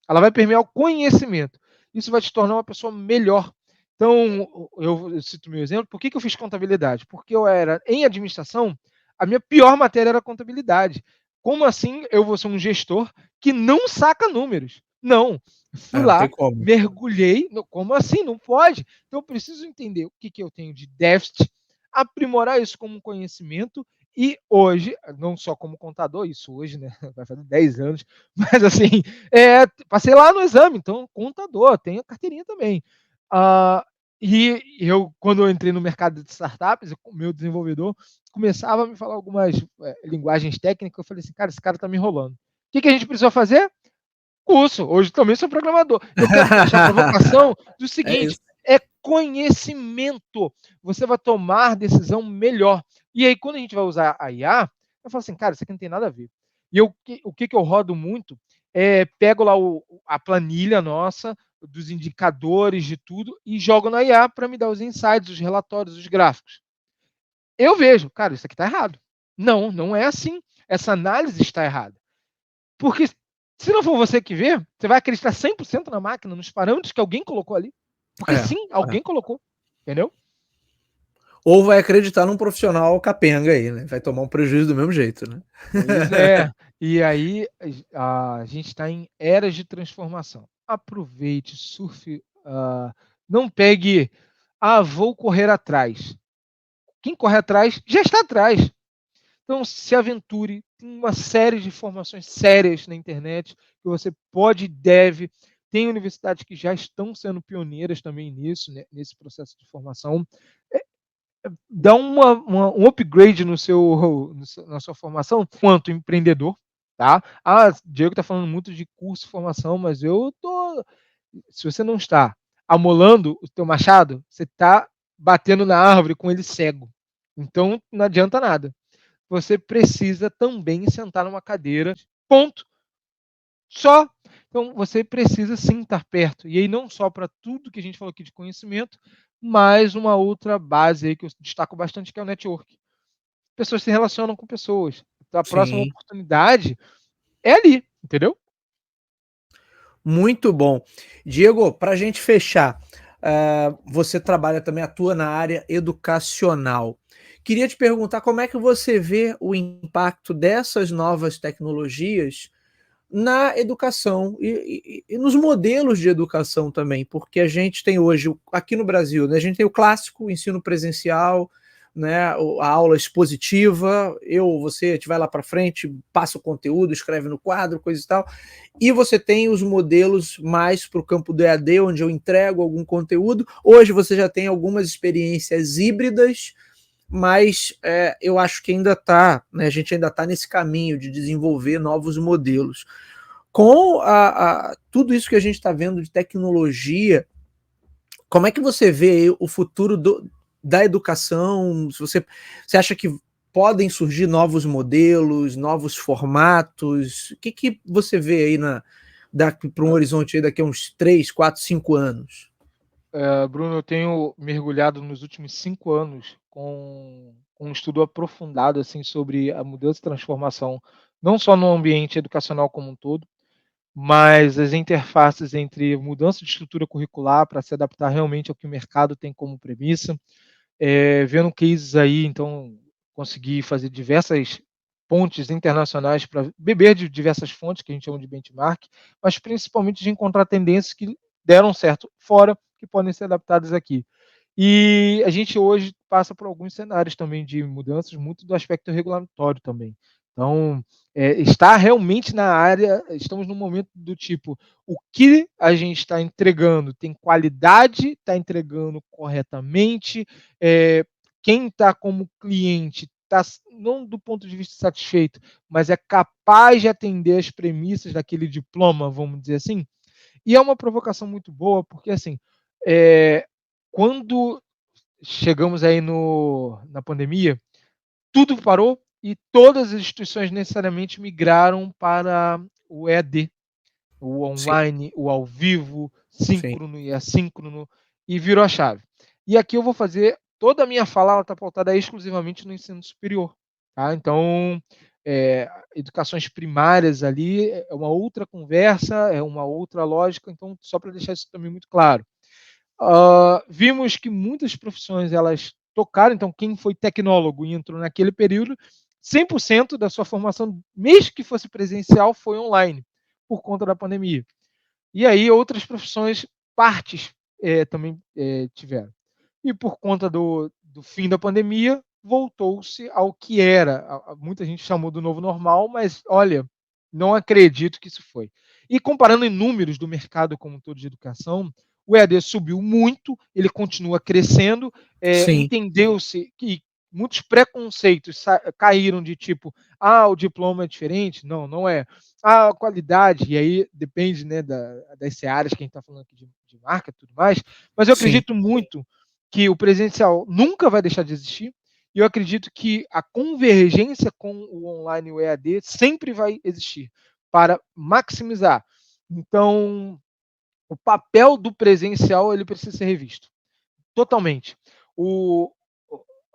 Ela vai permear o conhecimento. Isso vai te tornar uma pessoa melhor. Então, eu cito meu exemplo, por que eu fiz contabilidade? Porque eu era, em administração, a minha pior matéria era contabilidade. Como assim eu vou ser um gestor que não saca números? Não. Fui Não tem lá, como. mergulhei. Como assim? Não pode. Então eu preciso entender o que eu tenho de déficit, aprimorar isso como conhecimento e hoje, não só como contador, isso hoje, né, vai fazer 10 anos, mas assim, passei lá no exame, então contador, tenho a carteirinha também. Ah, e eu, quando eu entrei no mercado de startups, o meu desenvolvedor começava a me falar algumas linguagens técnicas, eu falei assim, cara, esse cara está me enrolando. O que a gente precisa fazer? Curso. Hoje também sou programador. Eu quero deixar a provocação do É seguinte: isso. é conhecimento. Você vai tomar decisão melhor. E aí, quando a gente vai usar a IA, eu falo assim, cara, isso aqui não tem nada a ver. E o que eu rodo muito pego lá a planilha nossa, dos indicadores de tudo, e jogo na IA para me dar os insights, os relatórios, os gráficos. Eu vejo, cara, isso aqui está errado. Não, não é assim. Essa análise está errada. Porque se não for você que vê, você vai acreditar 100% na máquina, nos parâmetros que alguém colocou ali. Porque É, sim, é. alguém colocou. Entendeu? Ou vai acreditar num profissional capenga aí, né? Vai tomar um prejuízo do mesmo jeito, né? Pois é. E aí a gente está em eras de transformação. Aproveite, surfe. Não pegue, vou correr atrás. Quem corre atrás já está atrás. Então, se aventure. Tem uma série de informações sérias na internet que você pode e deve. Tem universidades que já estão sendo pioneiras também nisso, né, nesse processo de formação. Dá um upgrade na sua formação quanto empreendedor. Tá? Diego está falando muito de curso de formação, mas eu tô. Se você não está amolando o teu machado, você está batendo na árvore com ele cego. Então, não adianta nada. Você precisa também sentar numa cadeira, ponto. Só. Então, você precisa sim estar perto. E aí, não só para tudo que a gente falou aqui de conhecimento, mas uma outra base aí que eu destaco bastante, que é o network. Pessoas se relacionam com pessoas. Então, a próxima Sim, oportunidade é ali, entendeu? muito bom. Diego, para a gente fechar, você trabalha também, atua na área educacional. Queria te perguntar como é que você vê o impacto dessas novas tecnologias na educação e nos modelos de educação também, porque a gente tem hoje, aqui no Brasil, né, a gente tem o clássico ensino presencial, né, a aula expositiva, você, a gente vai lá para frente, passa o conteúdo, escreve no quadro, coisa e tal, e você tem os modelos mais para o campo do EAD, onde eu entrego algum conteúdo. Hoje você já tem algumas experiências híbridas, mas eu acho que ainda está, né, a gente ainda está nesse caminho de desenvolver novos modelos. Com tudo isso que a gente está vendo de tecnologia, como é que você vê o futuro da educação? Você acha que podem surgir novos modelos, novos formatos? O que você vê aí para um horizonte aí daqui a uns 3, 4, 5 anos? Bruno, eu tenho mergulhado nos últimos 5 anos com um estudo aprofundado assim, sobre a mudança e transformação, não só no ambiente educacional como um todo, mas as interfaces entre mudança de estrutura curricular para se adaptar realmente ao que o mercado tem como premissa, vendo cases aí, então consegui fazer diversas pontes internacionais para beber de diversas fontes, que a gente chama de benchmark, mas principalmente de encontrar tendências que deram certo fora, que podem ser adaptadas aqui. E a gente hoje passa por alguns cenários também de mudanças, muito do aspecto regulatório também. Então, está realmente na área, estamos num momento do tipo, o que a gente está entregando tem qualidade, está entregando corretamente, quem está como cliente está, não do ponto de vista satisfeito, mas é capaz de atender as premissas daquele diploma, vamos dizer assim. E é uma provocação muito boa, porque assim, quando chegamos aí na pandemia, tudo parou e todas as instituições necessariamente migraram para o EAD, o Sim, online, o ao vivo, sim. síncrono e assíncrono, e virou a chave. E aqui eu vou fazer, toda a minha fala está pautada exclusivamente no ensino superior. Tá? Então, educações primárias ali é uma outra conversa, é uma outra lógica, então só para deixar isso também muito claro. Vimos que muitas profissões elas tocaram, então quem foi tecnólogo e entrou naquele período 100% da sua formação, mesmo que fosse presencial, foi online, por conta da pandemia. E aí outras profissões, partes, também tiveram. E por conta do fim da pandemia, voltou-se ao que era. Muita gente chamou do novo normal, mas olha, não acredito que isso foi. E comparando em números do mercado como um todo de educação, o EAD subiu muito, ele continua crescendo, Sim. entendeu-se que muitos preconceitos caíram de tipo, o diploma é diferente. Não, não é. A qualidade, e aí depende, né, das searas que a gente está falando aqui de marca e tudo mais, mas eu Sim. acredito muito que o presencial nunca vai deixar de existir, e eu acredito que a convergência com o online e o EAD sempre vai existir, para maximizar. Então, o papel do presencial ele precisa ser revisto, totalmente.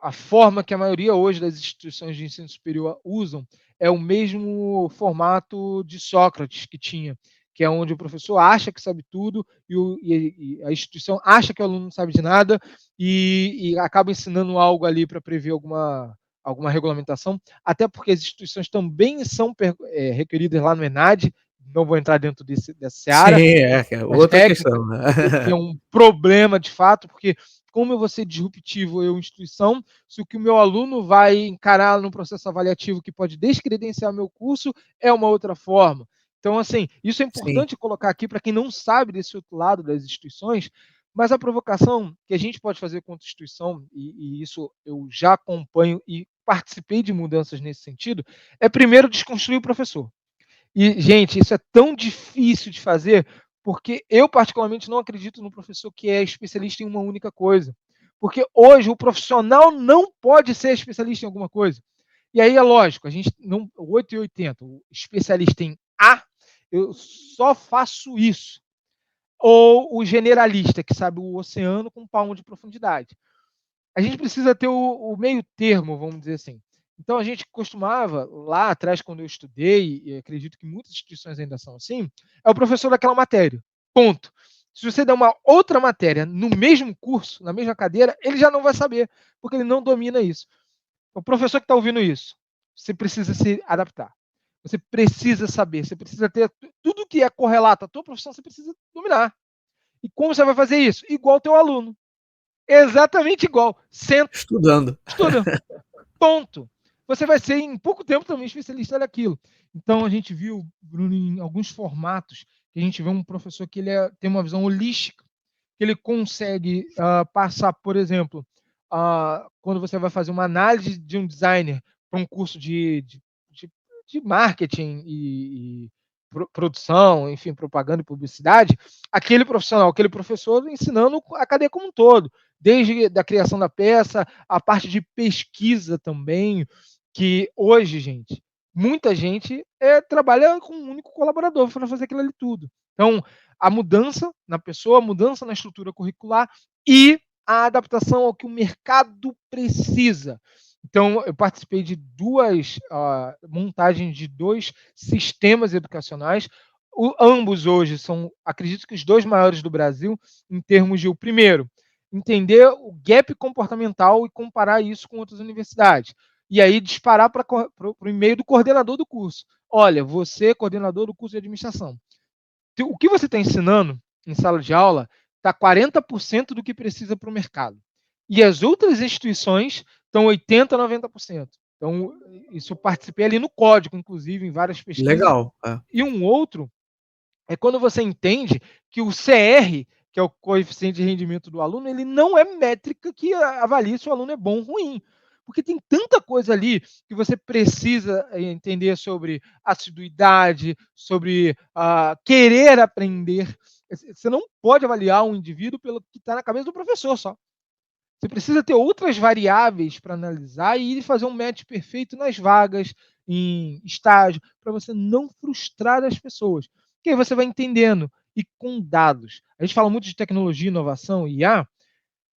A forma que a maioria hoje das instituições de ensino superior usam é o mesmo formato de Sócrates que tinha, que é onde o professor acha que sabe tudo e a instituição acha que o aluno não sabe de nada e acaba ensinando algo ali para prever alguma regulamentação, até porque as instituições também são requeridas lá no ENAD, não vou entrar dentro dessa Sim, seara, é das outra técnicas, questão, né? que é um problema de fato, porque como eu vou ser disruptivo, eu, instituição, se o que o meu aluno vai encarar no processo avaliativo que pode descredenciar meu curso é uma outra forma. Então, assim, isso é Sim. importante colocar aqui para quem não sabe desse outro lado das instituições, mas a provocação que a gente pode fazer contra a instituição, e isso eu já acompanho e participei de mudanças nesse sentido, é primeiro desconstruir o professor. E, gente, isso é tão difícil de fazer, porque eu, particularmente, não acredito no professor que é especialista em uma única coisa. Porque hoje o profissional não pode ser especialista em alguma coisa. E aí é lógico, a gente não. O 880, o especialista em A, eu só faço isso. Ou o generalista, que sabe o oceano com um palmo de profundidade. A gente precisa ter o meio termo, vamos dizer assim. Então a gente costumava, lá atrás, quando eu estudei, e acredito que muitas instituições ainda são assim, é o professor daquela matéria. Ponto. Se você der uma outra matéria no mesmo curso, na mesma cadeira, ele já não vai saber, porque ele não domina isso. O professor que está ouvindo isso, você precisa se adaptar. Você precisa saber, você precisa ter tudo que é correlato à tua profissão, você precisa dominar. E como você vai fazer isso? Igual o teu aluno. Exatamente igual. Senta, Estudando. estuda. Ponto. Você vai ser, em pouco tempo, também especialista daquilo. Então, a gente viu, Bruno, em alguns formatos, que a gente vê um professor que ele tem uma visão holística, que ele consegue passar, por exemplo, quando você vai fazer uma análise de um designer para um curso de marketing e produção, enfim, propaganda e publicidade, aquele profissional, aquele professor ensinando a cadeia como um todo, desde a criação da peça, a parte de pesquisa também, que hoje, gente, muita gente trabalha com um único colaborador para fazer aquilo ali tudo. Então, a mudança na pessoa, a mudança na estrutura curricular e a adaptação ao que o mercado precisa. Então, eu participei de duas montagens de 2 sistemas educacionais. Ambos hoje são, acredito que os 2 maiores do Brasil, em termos de, o primeiro, entender o gap comportamental e comparar isso com outras universidades. E aí disparar para o e-mail do coordenador do curso. Olha, você, coordenador do curso de administração, o que você está ensinando em sala de aula está 40% do que precisa para o mercado. E as outras instituições estão 80%, 90%. Então, isso eu participei ali no código, inclusive, em várias pesquisas. Legal. É. E um outro é quando você entende que o CR, que é o coeficiente de rendimento do aluno, ele não é métrica que avalia se o aluno é bom ou ruim. Porque tem tanta coisa ali que você precisa entender sobre assiduidade, sobre querer aprender. Você não pode avaliar um indivíduo pelo que está na cabeça do professor só. Você precisa ter outras variáveis para analisar e fazer um match perfeito nas vagas, em estágio, para você não frustrar as pessoas. Porque aí você vai entendendo. E com dados. A gente fala muito de tecnologia, inovação e IA.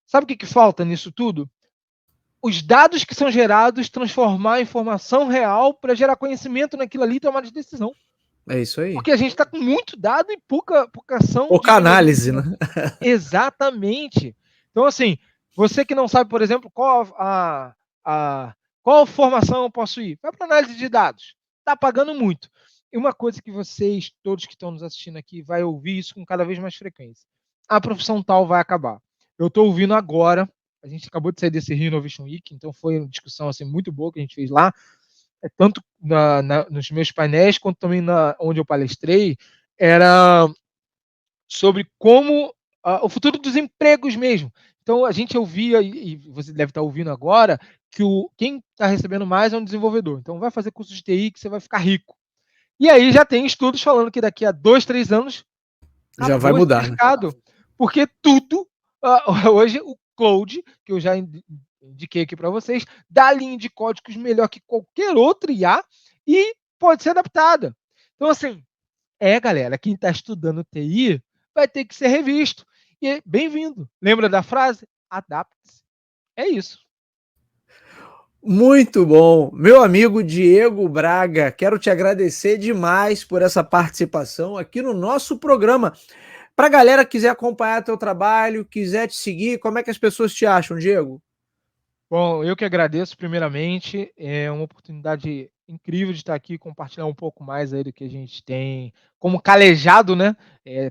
Sabe o que falta nisso tudo? Os dados que são gerados, transformar a informação real para gerar conhecimento naquilo ali e tomar de decisão. É isso aí. Porque a gente está com muito dado e pouca ação. Pouca análise, né? Exatamente. Então, assim, você que não sabe, por exemplo, qual a Qual formação eu posso ir? Vai para análise de dados. Está pagando muito. E uma coisa que vocês, todos que estão nos assistindo aqui, vai ouvir isso com cada vez mais frequência. A profissão tal vai acabar. Eu estou ouvindo agora, a gente acabou de sair desse Rio Innovation Week, então foi uma discussão assim, muito boa que a gente fez lá, tanto nos meus painéis, quanto também onde eu palestrei, era sobre como o futuro dos empregos mesmo. Então, a gente ouvia, e você deve estar ouvindo agora, que quem está recebendo mais é um desenvolvedor. Então, vai fazer curso de TI que você vai ficar rico. E aí já tem estudos falando que daqui a 2, 3 anos já vai esse mudar, né? mercado. Porque tudo, hoje, o Cloud, que eu já indiquei aqui para vocês, dá linha de códigos melhor que qualquer outro IA e pode ser adaptada. Então, assim, galera, quem está estudando TI vai ter que ser revisto. E bem-vindo. Lembra da frase? Adapte-se. É isso. Muito bom. Meu amigo Diego Braga, quero te agradecer demais por essa participação aqui no nosso programa. Para a galera que quiser acompanhar teu trabalho, quiser te seguir, como é que as pessoas te acham, Diego? Bom, eu que agradeço primeiramente. É uma oportunidade incrível de estar aqui, compartilhar um pouco mais aí do que a gente tem como calejado, né?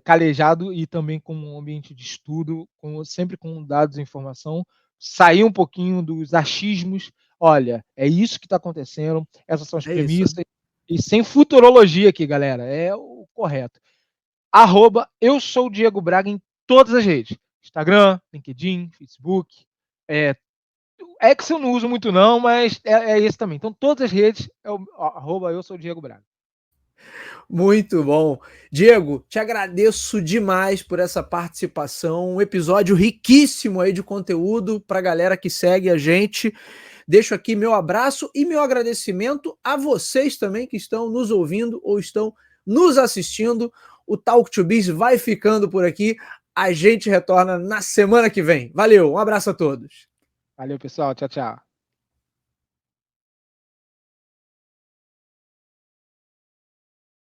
Calejado e também como um ambiente de estudo, sempre com dados e informação. Sair um pouquinho dos achismos. Olha, é isso que está acontecendo, essas são as premissas. E sem futurologia aqui, galera. É o correto. @eu sou o Diego Braga em todas as redes. Instagram, LinkedIn, Facebook. Excel não uso muito não, mas é esse também. Então, todas as redes é o @eu sou o Diego Braga. Muito bom. Diego, te agradeço demais por essa participação. Um episódio riquíssimo aí de conteúdo para a galera que segue a gente. Deixo aqui meu abraço e meu agradecimento a vocês também que estão nos ouvindo ou estão nos assistindo. O Talk to Biz vai ficando por aqui. A gente retorna na semana que vem. Valeu, um abraço a todos. Valeu, pessoal. Tchau, tchau.